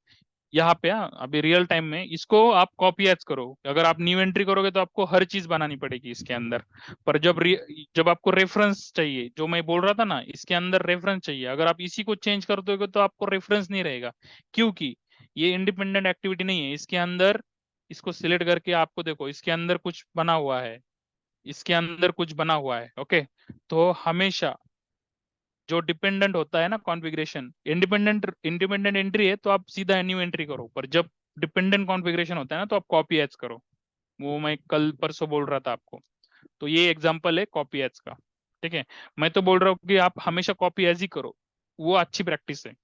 यहाँ पे अभी रियल टाइम में इसको आप कॉपी एज करो। अगर आप न्यू एंट्री करोगे तो आपको हर चीज बनानी पड़ेगी इसके अंदर। पर जब आपको रेफरेंस चाहिए, जो मैं बोल रहा था ना, इसके अंदर रेफरेंस चाहिए, अगर आप इसी को चेंज कर दोगे तो आपको रेफरेंस नहीं रहेगा, क्योंकि ये इंडिपेंडेंट एक्टिविटी नहीं है इसके अंदर। इसको सिलेक्ट करके आपको देखो, इसके अंदर कुछ बना हुआ है, इसके अंदर कुछ बना हुआ है। ओके, तो हमेशा जो डिपेंडेंट होता है ना कॉन्फ़िगरेशन, इंडिपेंडेंट इंडिपेंडेंट एंट्री है तो आप सीधा न्यू एंट्री करो, पर जब डिपेंडेंट कॉन्फ़िगरेशन होता है ना तो आप कॉपी एज करो। वो मैं कल परसों बोल रहा था आपको। तो ये एग्जांपल है कॉपी एज का। ठीक है, मैं तो बोल रहा हूँ कि आप हमेशा कॉपी एज ही करो, वो अच्छी प्रैक्टिस है।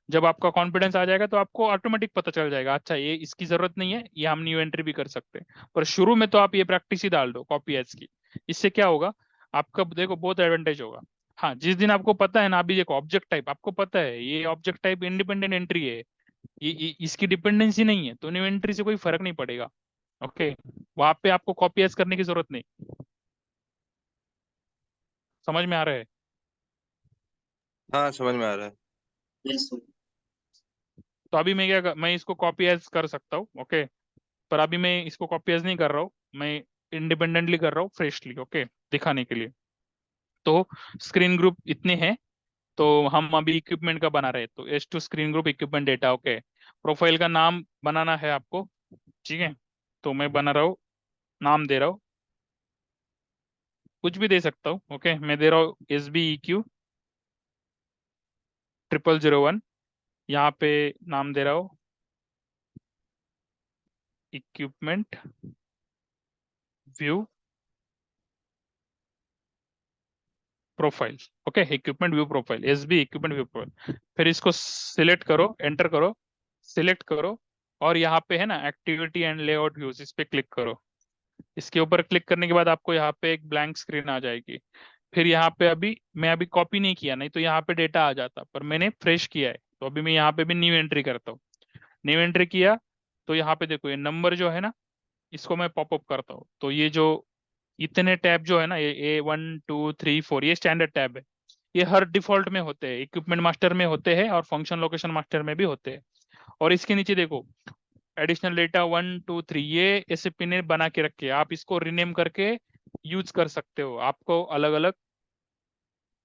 जब आपका कॉन्फिडेंस आ जाएगा तो आपको ऑटोमेटिक पता चल जाएगा, अच्छा ये इसकी जरूरत नहीं है, ये हम न्यू एंट्री भी कर सकते हैं। पर शुरू में तो आप ये प्रैक्टिस ही डाल दो कॉपी एज की। इससे क्या होगा, आपका देखो बहुत एडवांटेज होगा। हाँ, जिस दिन आपको पता है ना, अभी देखो ऑब्जेक्ट टाइप आपको पता है, ये ऑब्जेक्ट टाइप इंडिपेंडेंट एंट्री है, इसकी डिपेंडेंसी नहीं है, तो न्यू एंट्री से कोई फर्क नहीं पड़ेगा। ओके, वहां पे आपको कॉपी एज करने की जरूरत नहीं। समझ में आ रहा है? हाँ समझ में आ रहा है। Yes sir. तो अभी मैं इसको कॉपी एज कर सकता हूँ। ओके, पर अभी मैं इसको कॉपी एज नहीं कर रहा हूँ, मैं इंडिपेंडेंटली कर रहा हूँ, फ्रेशली। ओके, दिखाने के लिए। तो स्क्रीन ग्रुप इतने हैं, तो हम अभी इक्विपमेंट का बना रहे हैं, तो H two screen group equipment data. Okay, profile का नाम बनाना है आपको, ठीक है? तो मैं बना रहा हूँ, नाम दे रहा हूँ, कुछ भी दे सकता हूँ। ओके, मैं दे रहा हूँ SBEQ 0001। यहाँ पे नाम दे रहा हूँ equipment view profile. Okay, equipment view profile, SB equipment view profile. फिर इसको सिलेक्ट करो, एंटर करो, सिलेक्ट करो, और यहाँ पे है ना एक्टिविटी एंड लेआउट व्यूज, इस पे क्लिक करो। इसके ऊपर क्लिक करने के बाद आपको यहाँ पे एक ब्लैंक स्क्रीन आ जाएगी। फिर यहाँ पे मैं अभी कॉपी नहीं किया, नहीं तो यहाँ पे डेटा आ जाता, पर मैंने फ्रेश किया है, तो अभी मैं यहाँ पे भी न्यू एंट्री करता हूँ। न्यू एंट्री किया तो यहाँ पे देखो, ये नंबर जो है ना, इसको मैं पॉपअप करता हूँ, तो ये जो इतने टैब जो है ना, ये 1 2 3 4, ये स्टैंडर्ड टैब है। ये हर डिफॉल्ट में होते हैं, इक्विपमेंट मास्टर में होते हैं और फंक्शन लोकेशन मास्टर में भी होते हैं। और इसके नीचे देखो एडिशनल डेटा 1 2 3, ये एसएपी ने बना के रखे हैं, आप इसको रिनेम करके यूज कर सकते हो आपको अलग अलग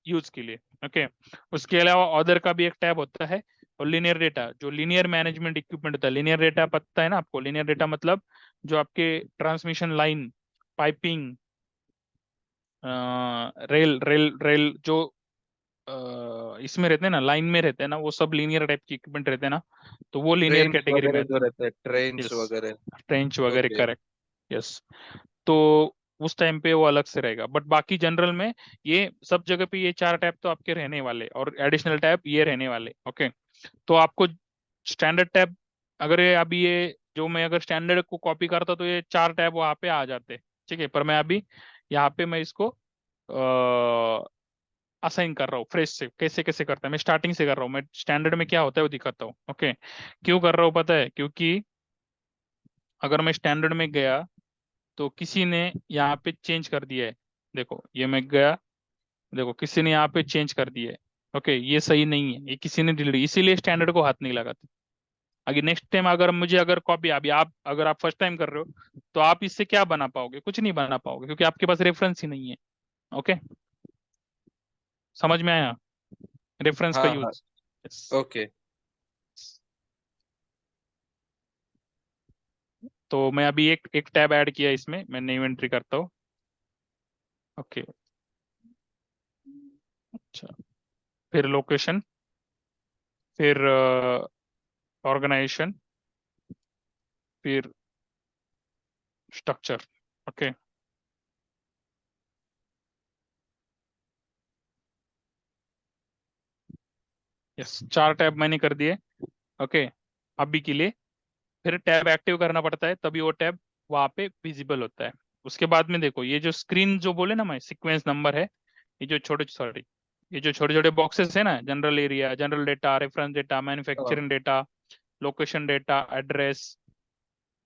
यूज के लिए। ओके, उसके अलावा अदर का भी एक टैब होता है। और लीनियर डेटा, जो लीनियर मैनेजमेंट इक्विपमेंट होता है, लीनियर डेटा पता है ना आपको? लीनियर डेटा मतलब जो आपके transmission line, piping, rail rail rail जो इसमें रहते हैं ना, लाइन में रहते हैं ना, वो सब लीनियर टाइप के इक्विपमेंट रहते हैं ना, तो वो लीनियर ट्रेन्स कैटेगरी में वगैरह आता जो है। रहते हैं, ट्रेन्स यस, वगैरह। ट्रेंच वगैरह, ओके। करेक्ट। यस, तो उस टाइम पे वो अलग से रहेगा, बट बाकी जनरल में ये सब जगह पे ये 4 टैब तो आपके रहने वाले, और एडिशनल टैब ये रहने वाले। ओके, तो आपको स्टैंडर्ड टैब, अगर ये अभी ये जो मैं अगर स्टैंडर्ड को कॉपी करता तो ये 4 टैब वहां पे आ जाते। ठीक है, पर मैं अभी यहाँ पे मैं इसको असाइन कर रहा हूँ फ्रेश से। कैसे कैसे करता है, मैं स्टार्टिंग से कर रहा हूँ, मैं स्टैंडर्ड में क्या होता है वो दिखाता हूँ। ओके, क्यों कर रहा हूँ पता है? क्योंकि अगर मैं स्टैंडर्ड में गया तो किसी ने यहाँ पे चेंज कर दिया है, देखो ये मैं गया, देखो किसी ने यहाँ पे चेंज कर दिया है। ओके, ये सही नहीं है, ये किसी ने डिलीट, इसीलिए स्टैंडर्ड को हाथ नहीं लगाते। अगर नेक्स्ट टाइम अगर मुझे अगर कॉपी, अभी आप अगर आप फर्स्ट टाइम कर रहे हो तो आप इससे क्या बना पाओगे? कुछ नहीं बना पाओगे, क्योंकि आपके पास रेफरेंस ही नहीं है। ओके, समझ में आया रेफरेंस का हाँ हाँ। यूज? ओके। तो मैं अभी एक एक टैब ऐड किया इसमें, मैं न्यू एंट्री करता हूँ। ओके, अच्छा, फिर लोकेशन, फिर ऑर्गेनाइजेशन, फिर स्ट्रक्चर। ओके, यस, 4 टैब मैंने कर दिए। ओके, अभी के लिए फिर टैब एक्टिव करना पड़ता है, तभी वो टैब वहां पे विजिबल होता है। उसके बाद में देखो, ये जो स्क्रीन जो बोले ना मैं, सीक्वेंस नंबर है, ये जो छोटे सॉरी ये जो छोटे छोटे बॉक्सेस है ना, general area, general data, reference data, हाँ, manufacturing data, location data, address,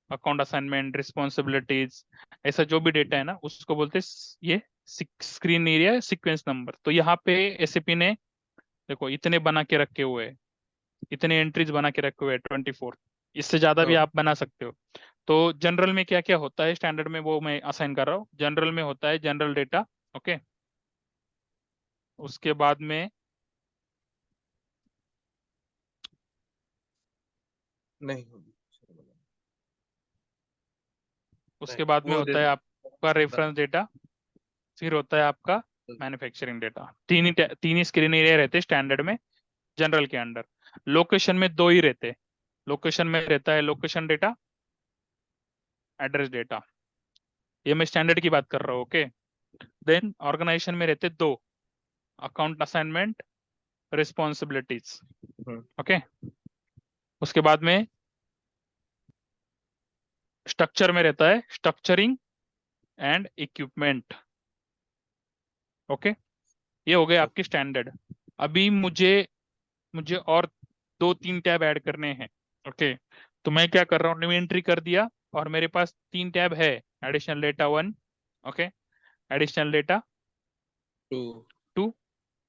account assignment, responsibilities, ऐसा जो भी डेटा है ना, उसको बोलते हैं ये स्क्रीन एरिया सीक्वेंस नंबर। तो यहाँ पे एसएपी ने देखो इतने बना के रखे हुए हैं, इतने एंट्रीज बना के रखे हुए हैं, 24। इससे ज्यादा भी हाँ, आप बना सकते हो। तो जनरल में क्या क्या होता है, स्टैंडर्ड में वो मैं असाइन कर रहा हूँ। जनरल में होता है जनरल डेटा। ओके, उसके बाद में नहीं उसके नहीं, बाद में वो दे होता है आपका रेफरेंस डेटा, फिर होता है आपका मैन्युफैक्चरिंग डेटा। तीन ही स्क्रीन एरिया रहते हैं स्टैंडर्ड में, जनरल के अंडर। लोकेशन में 2 ही रहते। लोकेशन में रहता है लोकेशन डेटा, एड्रेस डेटा, ये मैं स्टैंडर्ड की बात कर रहा हूँ। ओके, देन ऑर्गेनाइजेशन में रहते 2, अकाउंट असाइनमेंट, रिस्पॉन्सिबिलिटीज। हम्म, ओके, उसके बाद में स्ट्रक्चर में रहता है स्ट्रक्चरिंग एंड इक्विपमेंट। ओके, ये हो गए ओके, आपके स्टैंडर्ड। अभी मुझे मुझे और 2-3 टैब ऐड करने हैं। ओके, तो मैं क्या कर रहा हूँ, न्यू एंट्री कर दिया, और मेरे पास 3 टैब है। Additional data 1, okay, additional data two 2,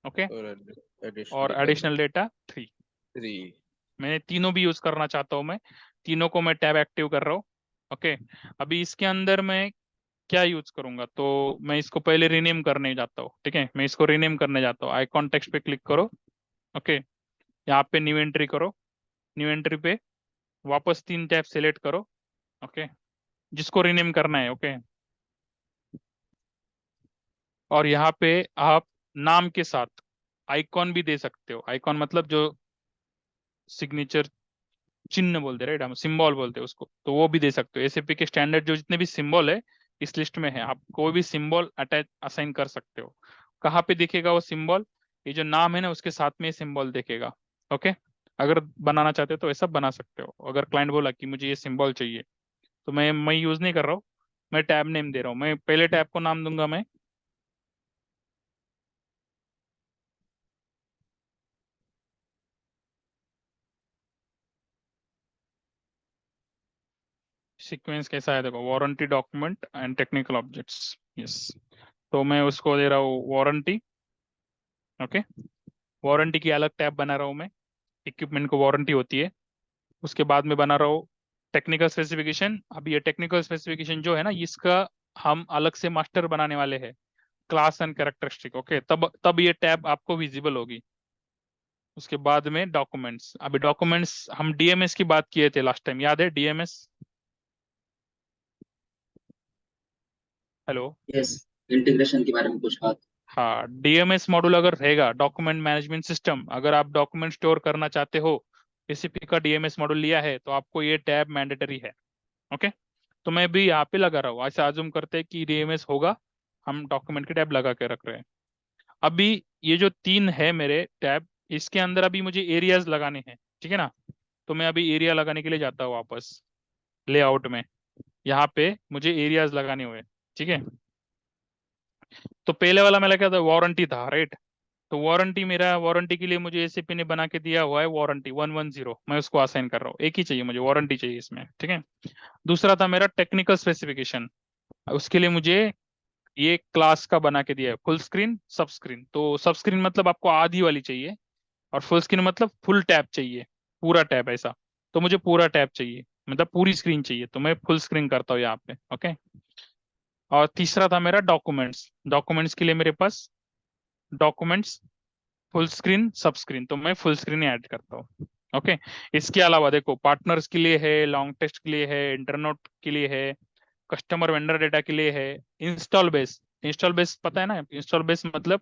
okay, और और एडिशनल डेटा एडिशनल डेटा 3। 3। मैंने तीनों भी यूज करना चाहता हूँ मैं, तीनों को मैं टैब एक्टिव कर रहा हूँ। ओके, अभी इसके अंदर मैं क्या यूज करूंगा, तो मैं इसको पहले रीनेम करने जाता हूँ। ठीक है, मैं इसको रीनेम करने जाता हूँ। आइकॉन टेक्स्ट पे क्लिक करो। ओके, यहाँ पे न्यू एंट्री करो। न्यू एंट्री पे वापस 3 टैब सिलेक्ट करो। ओके, जिसको रीनेम करना है। ओके, और यहाँ पे आप नाम के साथ आइकॉन भी दे सकते हो। आइकॉन मतलब जो सिग्नेचर चिन्ह बोलते, राइट, हम सिंबल बोलते हैं उसको, तो वो भी दे सकते हो। एसएपी के स्टैंडर्ड जो जितने भी सिंबल है इस लिस्ट में है, आप कोई भी सिंबल अटैच असाइन कर सकते हो। कहाँ पे दिखेगा वो सिंबल, ये जो नाम है ना उसके साथ में सिंबल दिखेगा। ओके, अगर बनाना चाहते हो तो ऐसा बना सकते हो। अगर क्लाइंट बोला कि मुझे ये सिंबल चाहिए, तो मैं यूज नहीं कर रहा हूँ, मैं टैब नेम दे रहा हूँ। मैं पहले टैब को नाम दूंगा मैं सीक्वेंस, कैसा है देखो, warranty, document and technical objects. Yes, तो मैं उसको दे रहा हूँ वारंटी। ओके, वारंटी की अलग टैब बना रहा हूँ मैं, इक्विपमेंट को वारंटी होती है। उसके बाद में बना रहा हूँ टेक्निकल स्पेसिफिकेशन। अब ये टेक्निकल स्पेसिफिकेशन जो है ना, इसका हम अलग से मास्टर बनाने वाले हैं, क्लास एंड कैरेक्टरिस्टिक। ओके, तब तब ये टैब आपको विजिबल होगी। उसके बाद में डॉक्यूमेंट्स। अभी डॉक्यूमेंट्स हम डीएमएस की बात किए थे लास्ट टाइम, याद है डीएमएस? हेलो। यस, इंटीग्रेशन के बारे में कुछ बात। हाँ, डीएमएस मॉड्यूल अगर रहेगा, डॉक्यूमेंट मैनेजमेंट सिस्टम, अगर आप डॉक्यूमेंट स्टोर करना चाहते हो, एसीपी का डीएमएस मॉड्यूल लिया है, तो आपको ये टैब मैंडेटरी है। ओके, तो मैं भी यहाँ पे लगा रहा हूँ। ऐसे आजूम करते हैं कि डीएमएस होगा, हम डॉक्यूमेंट के टैब लगा के रख रहे हैं। अभी ये जो 3 है मेरे टैब, इसके अंदर अभी मुझे एरियाज लगाने हैं। ठीक है ना, तो मैं अभी एरिया लगाने के लिए जाता हूँ वापस लेआउट में। यहाँ पे मुझे एरियाज लगाने हुए। ठीक है, तो पहले वाला मेरा क्या था, वारंटी था, राइट। तो वारंटी, मेरा वारंटी के लिए मुझे एसीपी ने बना के दिया हुआ है वारंटी 110, मैं उसको असाइन कर रहा हूँ। एक ही चाहिए मुझे, वारंटी चाहिए इसमें। ठीक है, दूसरा था मेरा टेक्निकल स्पेसिफिकेशन। उसके लिए मुझे ये क्लास का बना के दिया है फुल स्क्रीन, सब स्क्रीन। तो सब स्क्रीन मतलब आपको आधी वाली चाहिए, और फुल स्क्रीन मतलब फुल टैब चाहिए, पूरा टैब ऐसा। तो मुझे पूरा टैब चाहिए, मतलब पूरी स्क्रीन चाहिए, तो मैं फुल स्क्रीन करता हूँ यहाँ पे। ओके, और तीसरा था मेरा डॉक्यूमेंट्स। डॉक्यूमेंट्स के लिए मेरे पास डॉक्यूमेंट्स फुल स्क्रीन, सब स्क्रीन, तो मैं फुल स्क्रीन ही ऐड करता हूँ। ओके, इसके अलावा देखो, पार्टनर्स के लिए है, लॉन्ग टेस्ट के लिए है, इंटरनोट के लिए है, कस्टमर वेंडर डेटा के लिए है, इंस्टॉल बेस। इंस्टॉल बेस पता है ना, इंस्टॉल बेस मतलब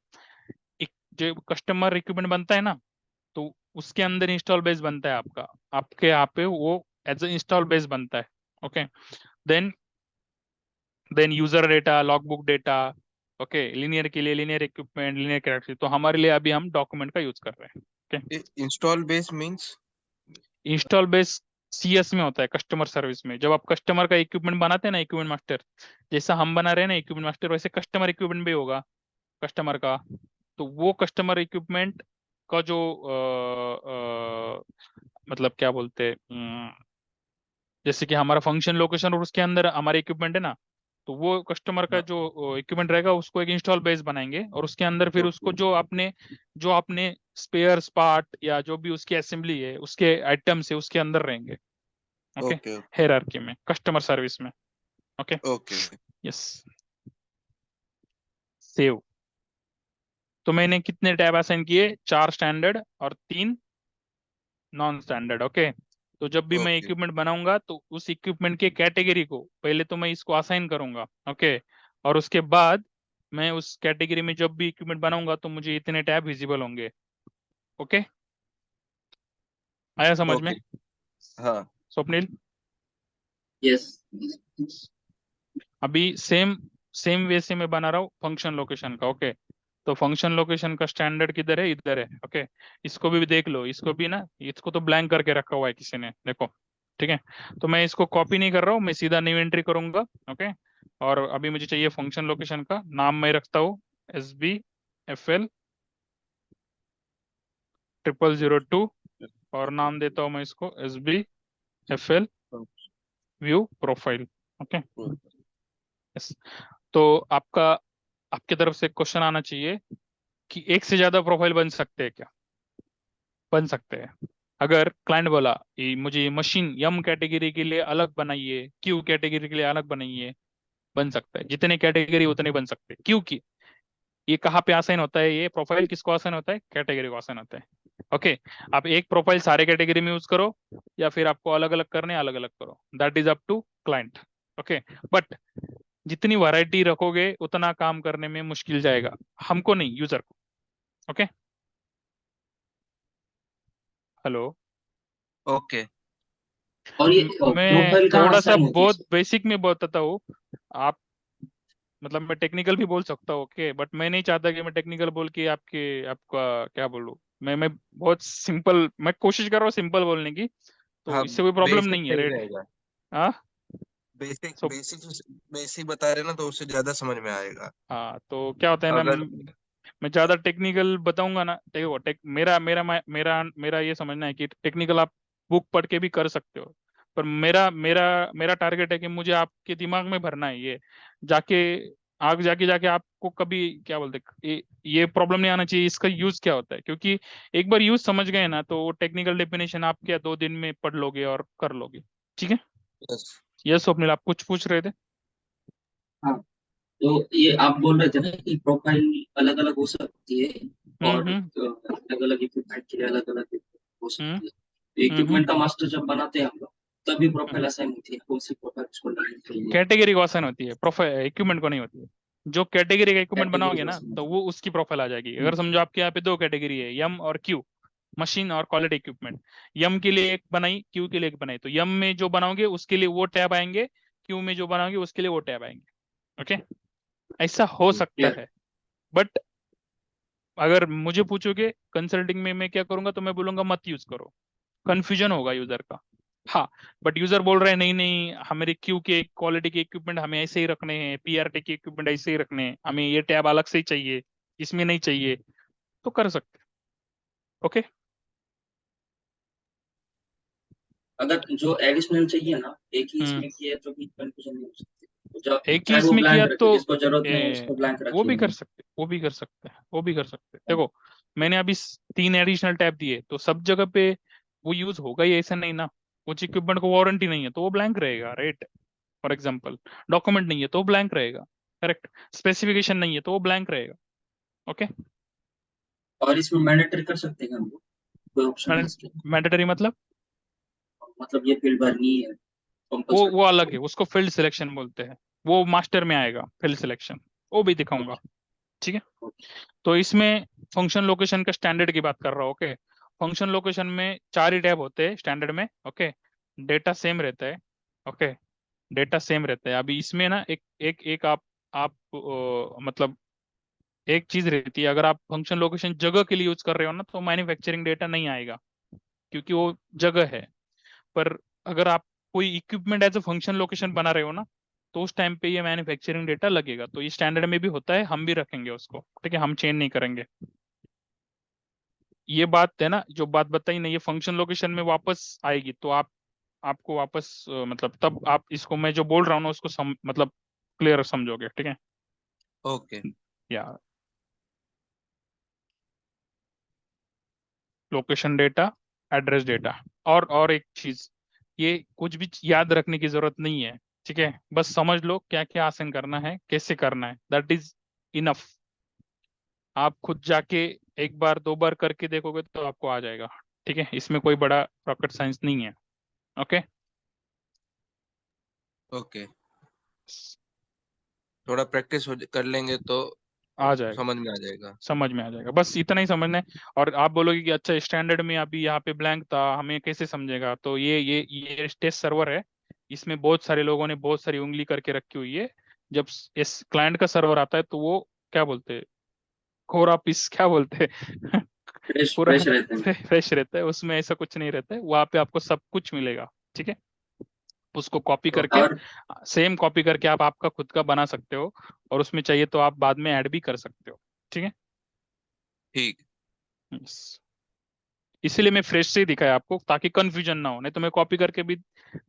एक जो कस्टमर रिक्वायरमेंट बनता है ना, तो उसके अंदर इंस्टॉल बेस बनता है आपका, आपके यहाँ पे वो एज ए इंस्टॉल बेस बनता है। Okay, then then user data, logbook data, okay, linear के लिए लिनियर इक्विपमेंट, लिनियर कैरेक्टर। तो हमारे लिए अभी हम डॉक्यूमेंट का यूज कर रहे हैं। Okay, install base means? Install base CS में होता है, कस्टमर सर्विस में। जब आप कस्टमर का इक्विपमेंट बनाते हैं ना, इक्विपमेंट मास्टर, जैसा हम बना रहे हैं ना इक्विपमेंट मास्टर, वैसे कस्टमर इक्विपमेंट भी होगा कस्टमर का। तो वो कस्टमर इक्विपमेंट का जो मतलब क्या बोलते हैं, जैसे कि हमारा फंक्शन लोकेशन और उसके अंदर हमारे इक्विपमेंट है ना, तो वो कस्टमर का हाँ, जो इक्विपमेंट रहेगा उसको एक इंस्टॉल बेस बनाएंगे, और उसके अंदर फिर उसको ओके जो आपने स्पेयर्स पार्ट या जो भी उसकी असेंबली है, उसके आइटम्स है, उसके अंदर रहेंगे। ओके, ओके हायरार्की में, कस्टमर सर्विस में। Okay, okay. Yes, save. तो मैंने कितने टैब असाइन किए? 4 स्टैंडर्ड और 3 नॉन स्टैंडर्ड। ओके, तो जब भी मैं ओके इक्विपमेंट बनाऊंगा तो उस इक्विपमेंट के कैटेगरी को पहले तो मैं इसको असाइन करूंगा। ओके, और उसके बाद मैं उस कैटेगरी में जब भी इक्विपमेंट बनाऊंगा तो मुझे इतने टैब विजिबल होंगे। ओके, आया समझ में ओके। हाँ, स्वप्निल? यस। अभी सेम सेम वे से मैं बना रहा हूँ फंक्शन लोकेशन का। ओके, तो फंक्शन लोकेशन का स्टैंडर्ड किधर है? इधर है। ओके, इसको भी देख लो, इसको भी ना, इसको तो ब्लैंक करके रखा हुआ है किसी ने, देखो। ठीक है, तो मैं इसको कॉपी नहीं कर रहा हूँ, मैं सीधा न्यू एंट्री करूंगा। ओके, और अभी मुझे चाहिए फंक्शन लोकेशन का नाम, मैं रखता हूँ SBFL 0002, और नाम देता हूँ मैं इसको SBFL view profile. Okay, yes. तो आपका आपकी तरफ से क्वेश्चन आना चाहिए कि एक से ज्यादा प्रोफाइल बन सकते हैं क्या? बन सकते हैं। अगर क्लाइंट बोला मुझे मशीन यम कैटेगरी के लिए अलग बनाइए, क्यू कैटेगरी के लिए अलग बनाइए, बन सकता है। जितने कैटेगरी उतने बन सकते हैं, क्योंकि ये कहाँ पे आसाइन होता है? ये प्रोफाइल किसको आसाइन होता है? कैटेगरी को आसाइन होता है। ओके, आप एक प्रोफाइल सारे कैटेगरी में यूज करो, या फिर आपको अलग अलग करने, अलग अलग करो, that is up to client. Okay, but जितनी वैरायटी रखोगे उतना काम करने में मुश्किल जाएगा, हमको नहीं, यूजर को। Okay, hello. और ये मैं प्रोफाइल कहाँ थोड़ा सा असाइन होती है बहुत इसमें? बेसिक में बताता हूँ। आप मतलब मैं टेक्निकल भी बोल सकता हूँ, ओके, बट मैं नहीं चाहता कि मैं टेक्निकल बोल के आपका क्या बोलूँ। मैं बहुत सिंपल, मैं कोशिश कर रहा हूँ सिंपल बोलने की, तो हाँ, इससे कोई प्रॉब्लम बेसिक नहीं है, सही राइट? रहेगा। हाँ, बेसिक सो बेसिक बेसिक बता रहे ना, तो उससे ज्यादा समझ में आएगा। हाँ, तो क्या होता है ना, अगर मैं ज्यादा टेक्निकल बताऊंगा ना, देखो मेरा मेरा मेरा मेरा ये समझना है कि टेक्निकल आप बुक पढ़ के भी कर सकते हो, पर मेरा मेरा मेरा टारगेट है कि मुझे आपके दिमाग में भरना है ये, जाके आगे जाके जाके आपको कभी क्या बोलते हैं, ये प्रॉब्लम नहीं आना चाहिए इसका यूज क्या होता है, क्योंकि एक बार यूज समझ गए ना तो टेक्निकल डेफिनेशन आप क्या 2 दिन में पढ़ लोगे और कर लोगे। ठीक है, यस। यस स्वप्निल, आप कुछ पूछ रहे थे? हाँ, तो ये आप बोल रहे थे ना कि प्रोफाइल अलग अलग हो सकती है, और हम्म, अलग अलग इक्विपमेंट के लिए अलग अलग हो हम्म, सकती है। हम्म, इक्विपमेंट का मास्टर जब बनाते हैं हम लोग, तभी हम्म। प्रोफाइल असाइन होती है, कौन सी प्रोफाइल उसको डालनी चाहिए। कैटेगरी को आसान होती है, प्रोफाइल इक्विपमेंट को नहीं होती है। जो कैटेगरी का इक्विपमेंट कैटेगरी बनाओगे को ना असाइन तो होती वो उसकी प्रोफाइल आ जाएगी। है। अगर समझो आपके यहाँ पे 2 कैटेगरी है, यम और क्यू, मशीन और क्वालिटी इक्विपमेंट। यम के लिए एक बनाई, क्यू के लिए एक बनाई, तो यम में जो बनाओगे उसके लिए वो टैब आएंगे, क्यू में जो बनाओगे उसके लिए वो टैब आएंगे। ओके, ऐसा हो सकता Yes. है, बट अगर मुझे पूछोगे कंसल्टिंग में मैं क्या करूंगा, तो मैं बोलूंगा मत यूज करो, कंफ्यूजन होगा यूजर का। हाँ, बट यूजर बोल रहे हैं नहीं नहीं, हमारे क्यू के क्वालिटी के इक्विपमेंट हमें ऐसे ही रखने हैं, PRT के इक्विपमेंट ऐसे ही रखने हैं, हमें ये टैब अलग से ही चाहिए, इसमें नहीं चाहिए, तो कर सकते हैं। ओके, अगर जो एडिशनल चाहिए ना, एक ही हम्म, इसमें किया तो भी कंफ्यूजन नहीं हो सकती, तो जब एक ही चाहे वो इसमें किया ब्लैंक रखे, तो जिसको जरूरत नहीं है ए, उसको ब्लैंक वो भी रखिए। कर सकते, वो भी कर सकते हैं, वो भी कर सकते हैं। देखो, मैंने अभी 3 एडिशनल टैब दिए, तो सब जगह पे वो यूज होगा ही ऐसा नहीं ना। कुछ इक्विपमेंट को वारंटी नहीं है तो वो ब्लैंक रहेगा, राइट? फॉर एग्जाम्पल, डॉक्यूमेंट नहीं है तो वो ब्लैंक रहेगा, करेक्ट? स्पेसिफिकेशन नहीं है तो वो ब्लैंक रहेगा। ओके, और इसमें मैंडेटरी कर सकते हैं हम लोग, कोई ऑप्शन है इसके? मैंडेटरी मतलब? मतलब ये फील्ड भरनी है वो कंपलसरी? अलग है, उसको फील्ड सिलेक्शन बोलते हैं, वो मास्टर में आएगा फील्ड सिलेक्शन, वो भी दिखाऊंगा। ओके। ठीक है, तो इसमें फंक्शन लोकेशन का स्टैंडर्ड की बात कर रहा हूँ। ओके, फंक्शन लोकेशन में 4 ही टैब होते हैं स्टैंडर्ड में। ओके, डेटा सेम रहता है। ओके, डेटा सेम रहता है। अभी इसमें ना एक एक एक आप मतलब एक चीज रहती है, अगर आप फंक्शन लोकेशन जगह के लिए यूज कर रहे हो ना तो मैन्युफैक्चरिंग डेटा नहीं आएगा, क्योंकि वो जगह है। पर अगर आप कोई equipment as a function location बना रहे हो ना, तो उस टाइम पे ये मैन्युफैक्चरिंग डेटा लगेगा। तो ये स्टैंडर्ड में भी होता है, हम भी रखेंगे उसको, ठीक है, हम चेंज नहीं करेंगे। ये बात है ना, जो बात बताई ना, ये फंक्शन लोकेशन में वापस आएगी। तो आपको वापस मतलब तब आप इसको, मैं जो बोल रहा हूँ ना उसको मतलब क्लियर समझोगे, ठीक है। ओके। या लोकेशन डेटा, एड्रेस डेटा। और एक चीज, ये कुछ भी याद रखने की जरूरत नहीं है, ठीक है। बस समझ लो क्या क्या आसन करना है, कैसे करना है, दैट इज इनफ। आप खुद जाके एक बार 2 बार करके देखोगे तो आपको आ जाएगा, ठीक है। इसमें कोई बड़ा रॉकेट साइंस नहीं है। ओके, ओके, थोड़ा प्रैक्टिस कर लेंगे तो आ जाएगा, समझ में आ जाएगा। समझ में आ जाएगा, बस इतना ही समझना है। और आप बोलोगे कि अच्छा स्टैंडर्ड में अभी यहाँ पे ब्लैंक था, हमें कैसे समझेगा, तो ये टेस्ट सर्वर है। इसमें बहुत सारे लोगों ने बहुत सारी उंगली करके रखी हुई है। जब इस क्लाइंट का सर्वर आता है तो वो क्या बोलते हैं, कोरा पीस क्या बोलते हैं फ्रेश पूरा फ्रेश रहते हैं। फ्रेश रहता है, उसमें ऐसा कुछ नहीं रहता है। वहां पे आपको सब कुछ मिलेगा, ठीक है। उसको कॉपी तो करके, और सेम कॉपी करके आप आपका खुद का बना सकते हो। और उसमें चाहिए तो आप बाद में ऐड भी कर सकते हो, ठीक है। ठीक। Yes. इसीलिए मैं फ्रेश से ही दिखाया आपको, ताकि कंफ्यूजन ना हो। नहीं तो मैं कॉपी करके भी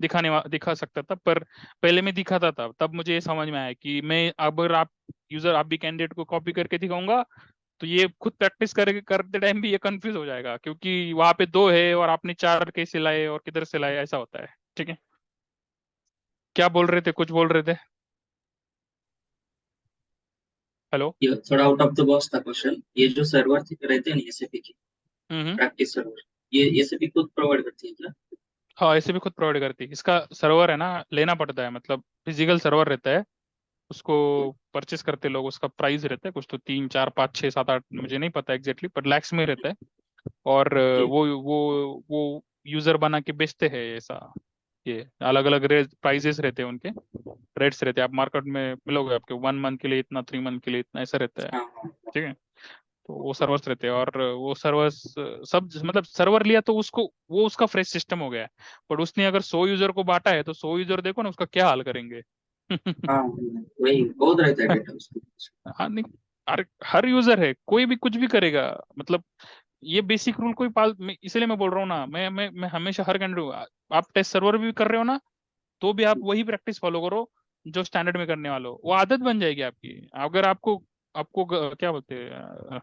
दिखा सकता था, पर पहले मैं दिखाता था, तब मुझे ये समझ में आया कि मैं, अगर आप यूजर, आप भी कैंडिडेट को कॉपी करके दिखाऊंगा तो ये खुद प्रैक्टिस करते टाइम भी ये कंफ्यूज हो जाएगा, क्योंकि वहां पे 2 है और आपने 4 कैसे लाए और किधर से लाए, ऐसा होता है, ठीक है। क्या बोल रहे थे, कुछ बोल रहे थे? हेलो। ये थोड़ा आउट ऑफ द बॉक्स था क्वेश्चन। ये जो सर्वर रहते हैं ना एसएपी के, हम्म। प्रैक्टिस सर्वर, ये एसएपी खुद प्रोवाइड करती है क्या? हाँ, ऐसे भी खुद प्रोवाइड करती है। इसका सर्वर है ना, लेना पड़ता है, मतलब फिजिकल सर्वर रहता है। उसको परचेस करते लोग, उसका प्राइस रहता है कुछ तो 3 4 5 6 7 8, मुझे नहीं पता एग्जैक्टली, पर लैक्स में रहता है। और ओके। वो यूजर बना के बेचते हैं ऐसा। ये अलग अलग रेट प्राइजेस रहते हैं उनके, रेट्स रहते हैं। आप मार्केट में मिलोगे, आपके 1 मंथ के लिए इतना, 3 मंथ के लिए इतना, ऐसा रहता है, हाँ हाँ। ठीक है। तो वो सर्वर्स रहते हैं, और वो सर्वर्स सब, मतलब सर्वर लिया तो उसको, वो उसका फ्रेश सिस्टम हो गया है। पर उसने अगर 100 यूजर को बांटा है तो 100 यूजर देखो ना उसका क्या हाल करेंगे हाँ वही बहुत रहता है डेटा उसके पास। हाँ नहीं, हर यूजर है, कोई भी कुछ भी करेगा, मतलब ये बेसिक रूल कोई इसलिए मैं बोल रहा हूँ ना, मैं हमेशा हर कैंडिडेट, आप टेस्ट सर्वर भी कर रहे हो ना, तो भी आप वही प्रैक्टिस फॉलो करो जो स्टैंडर्ड में करने वाले हो। वो आदत बन जाएगी आपकी। अगर आपको आपको क्या बोलते हैं,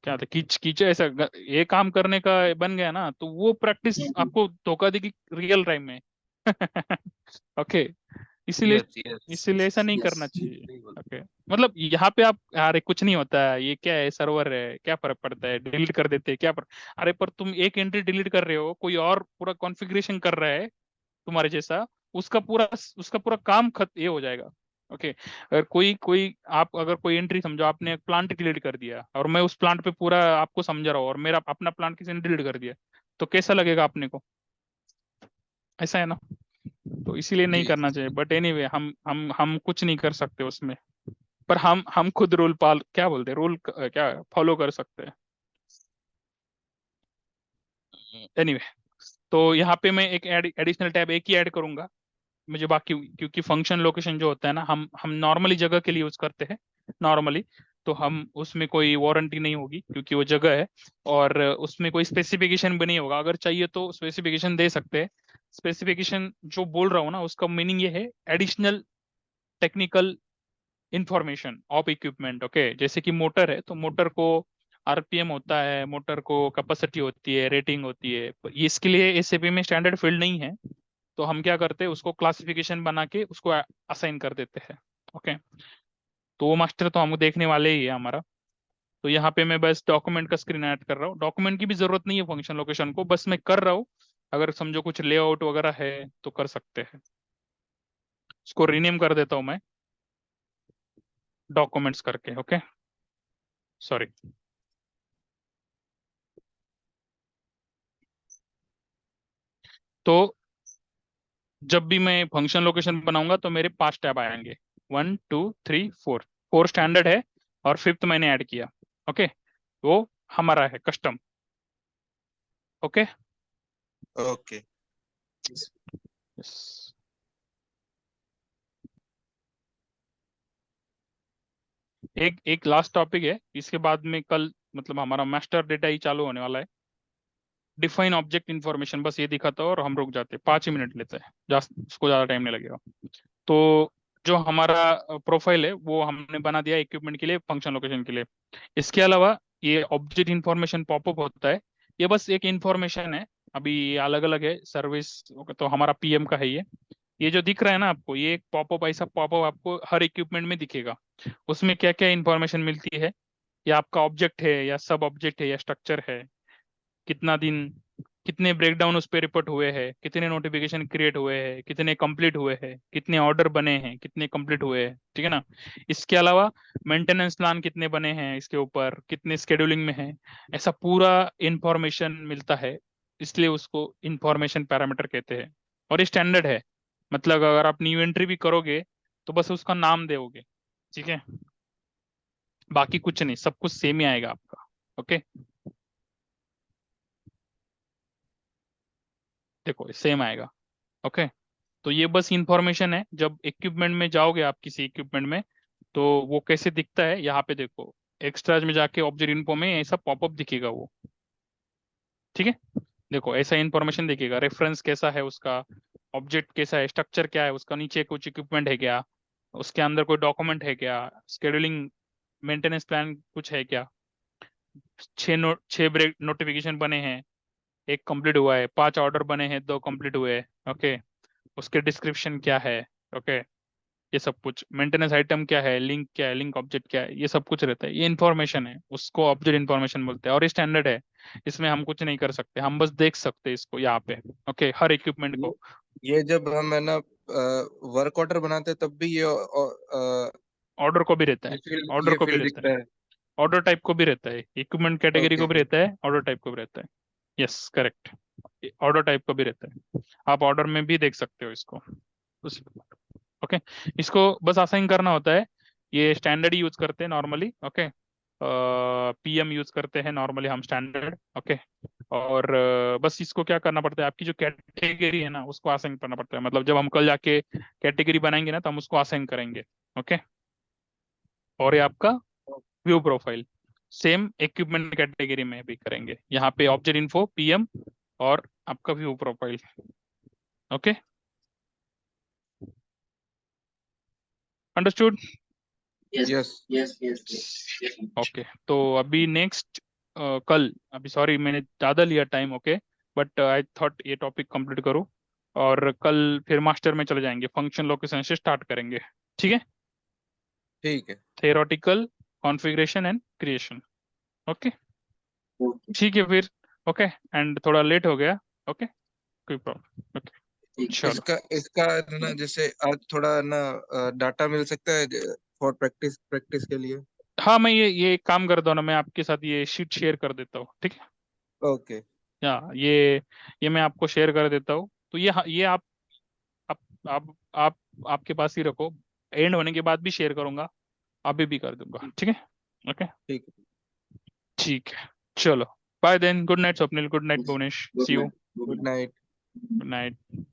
क्या था, कीचड़ ऐसा ये काम करने का बन गया ना, तो वो प्रैक्टिस हम्म, आपको धोखा देगी रियल टाइम में ओके, इसीलिए यस, यस, इसीलिए ऐसा नहीं यस। करना चाहिए। सही बोला। ओके, मतलब यहाँ पे आप, अरे कुछ नहीं होता है, ये क्या है, सर्वर है, क्या फर्क पड़ता है, डिलीट कर देते हैं, क्या फर्क। अरे पर तुम एक एंट्री डिलीट कर रहे हो, कोई और पूरा कॉन्फ़िगरेशन कर रहा है तुम्हारे जैसा, उसका पूरा काम ये हो जाएगा। ओके, अगर कोई कोई आप अगर कोई एंट्री, समझो आपने एक प्लांट डिलीट कर दिया, और मैं उस प्लांट पे पूरा आपको समझा रहा हूँ, और मेरा अपना प्लांट किसी ने डिलीट कर दिया, तो कैसा लगेगा अपने को, ऐसा है ना। तो इसीलिए नहीं जी, करना चाहिए। बट एनीवे, हम कुछ नहीं कर सकते उसमें। पर हम खुद रूल पाल, क्या बोलते हैं, रूल क्या फॉलो कर सकते हैं। एनीवे, तो यहाँ पे मैं एक एडिशनल टैब एक ही ऐड करूंगा मुझे बाकी, क्योंकि फंक्शन लोकेशन जो होता है ना, हम नॉर्मली जगह के लिए यूज करते हैं नॉर्मली। तो हम उसमें कोई वारंटी नहीं होगी, क्योंकि वो जगह है। और उसमें कोई स्पेसिफिकेशन भी नहीं होगा, अगर चाहिए तो स्पेसिफिकेशन दे सकते हैं। स्पेसिफिकेशन जो बोल रहा हूँ ना, उसका मीनिंग ये है, additional technical information of equipment. Okay, जैसे कि मोटर है तो मोटर को आरपीएम होता है, मोटर को कैपेसिटी होती है, रेटिंग होती है। ये इसके लिए एसएपी में स्टैंडर्ड फील्ड नहीं है, तो हम क्या करते हैं, उसको क्लासिफिकेशन बना के उसको असाइन कर देते हैं। ओके, तो वो मास्टर तो हम देखने वाले ही है हमारा। तो यहाँ पे मैं बस डॉक्यूमेंट का स्क्रीन ऐड कर रहा हूँ, डॉक्यूमेंट की भी जरूरत नहीं है फंक्शन लोकेशन को, बस मैं कर रहा हूँ। अगर समझो कुछ लेआउट वगैरह है तो कर सकते हैं। इसको रीनेम कर देता हूँ मैं, डॉक्यूमेंट्स करके। Okay, sorry. तो जब भी मैं फंक्शन लोकेशन बनाऊंगा तो मेरे 5 टैब आएंगे, 1 2 3 4। 4 स्टैंडर्ड है और 5th मैंने ऐड किया। ओके, वो हमारा है कस्टम। ओके। ओके। यस। एक एक लास्ट टॉपिक है, इसके बाद में कल मतलब हमारा मास्टर डेटा ही चालू होने वाला है। डिफाइन ऑब्जेक्ट इन्फॉर्मेशन, बस ये दिखाता है और हम रुक जाते हैं, 5 ही मिनट लेते हैं, उसको ज्यादा टाइम नहीं लगेगा। तो जो हमारा प्रोफाइल है वो हमने बना दिया इक्विपमेंट के लिए, फंक्शन लोकेशन के लिए। इसके अलावा ये ऑब्जेक्ट इन्फॉर्मेशन पॉपअप होता है, ये बस एक इन्फॉर्मेशन है। अभी अलग अलग है सर्विस, तो हमारा पीएम का है ये जो दिख रहा है ना आपको, ये एक पॉपअप, ऐसा पॉपअप आपको हर इक्विपमेंट में दिखेगा। उसमें क्या क्या इन्फॉर्मेशन मिलती है, या आपका ऑब्जेक्ट है या सब ऑब्जेक्ट है या स्ट्रक्चर है, कितना दिन, कितने ब्रेकडाउन उस पे रिपोर्ट हुए हैं, कितने नोटिफिकेशन क्रिएट हुए हैं, कितने कंप्लीट हुए हैं, कितने ऑर्डर बने हैं, कितने कंप्लीट हुए हैं, ठीक है ना। इसके अलावा मेंटेनेंस प्लान कितने बने हैं, इसके ऊपर कितने स्केड्यूलिंग में है, ऐसा पूरा इंफॉर्मेशन मिलता है। इसलिए उसको इंफॉर्मेशन पैरामीटर कहते हैं। और ये स्टैंडर्ड है, मतलब अगर आप न्यू एंट्री भी करोगे तो बस उसका नाम दोगे, ठीक है। बाकी कुछ नहीं, सब कुछ सेम ही आएगा आपका। ओके, देखो सेम आएगा। ओके, तो ये बस इंफॉर्मेशन है, जब इक्विपमेंट में जाओगे आप किसी इक्विपमेंट में तो वो कैसे दिखता है, यहाँ पे देखो एक्स्ट्राज में जाके ऑब्जेक्ट इन्फो में ऐसा पॉपअप दिखेगा वो, ठीक है। देखो ऐसा इंफॉर्मेशन दिखेगा, रेफरेंस कैसा है उसका, ऑब्जेक्ट कैसा है, स्ट्रक्चर क्या है उसका, नीचे कुछ इक्विपमेंट है क्या, उसके अंदर कोई डॉक्यूमेंट है क्या, स्केड्यूलिंग मेंटेनेंस प्लान कुछ है क्या, 6 ब्रेक नोटिफिकेशन बने हैं, एक कंप्लीट हुआ है, 5 ऑर्डर बने हैं, 2 कंप्लीट हुए हैं। ओके, उसके डिस्क्रिप्शन क्या है। ओके, ये सब कुछ, मेंटेनेंस आइटम क्या है, लिंक क्या है, लिंक ऑब्जेक्ट क्या है, ये सब कुछ रहता है। ये इन्फॉर्मेशन है, उसको ऑब्जेक्ट इन्फॉर्मेशन बोलते हैं, और ये स्टैंडर्ड है, इसमें हम कुछ नहीं कर सकते, हम बस देख सकते हैं इसको यहाँ पे। ओके, हर इक्विपमेंट ये को। ये जब हम है ना वर्क ऑर्डर बनाते हैं तब भी ऑर्डर को भी रहता है, ऑर्डर ये को भी फील्ड रहता दिखता है, है। ऑर्डर टाइप को भी रहता है, इक्विपमेंट कैटेगरी ओके। को भी रहता है, ऑर्डर टाइप को भी रहता है। यस करेक्ट, ऑर्डर टाइप को भी रहता है, आप ऑर्डर में भी देख सकते हो इसको। ओके, इसको बस असाइन करना होता है। ये स्टैंडर्ड ही यूज करते हैं नॉर्मली। ओके, पीएम यूज करते हैं नॉर्मली हम स्टैंडर्ड। ओके, और बस इसको क्या करना पड़ता है, आपकी जो कैटेगरी है ना उसको असाइन करना पड़ता है, मतलब जब हम कल जाके कैटेगरी बनाएंगे ना तो हम उसको असाइन करेंगे। ओके, और ये आपका view profile same equipment category में भी करेंगे, यहाँ पे ऑब्जेक्ट इन्फो पीएम और आपका view profile. Okay, understood. Yes, yes. yes, yes, yes, yes. Okay, तो अभी नेक्स्ट कल, अभी सॉरी मैंने ज़्यादा लिया time. Okay, but I thought ये टॉपिक कंप्लीट करूँ, और कल फिर मास्टर में चले जाएंगे, फंक्शन लोकेशन से स्टार्ट करेंगे। ठीक है, ठीक है। Theoretical, configuration and creation. Okay, Okay, ठीक है फिर। ओके, एंड थोड़ा लेट हो गया। ओके, कोई प्रॉब्लम। ओके, ठीक है। चलो। इसका इसका है ना जैसे आज थोड़ा ना डाटा मिल सकता है फॉर प्रैक्टिस प्रैक्टिस के लिए। हाँ, मैं ये एक काम करता हूँ ना, मैं आपके साथ ये शीट शेयर कर देता हूँ, ठीक है। ओके। या ये मैं आपको शेयर कर देता हूँ, तो ये आप आप आप आपके पास ही रखो, एंड होने के बाद भी शेयर करूंगा, अभी भी कर दूंगा, ठीक है। ओके, ठीक है। ठीक है, चलो। Bye then, good night Swapnil, good night Bhuvanesh, see Good you. night. Good good night. Night. Good night.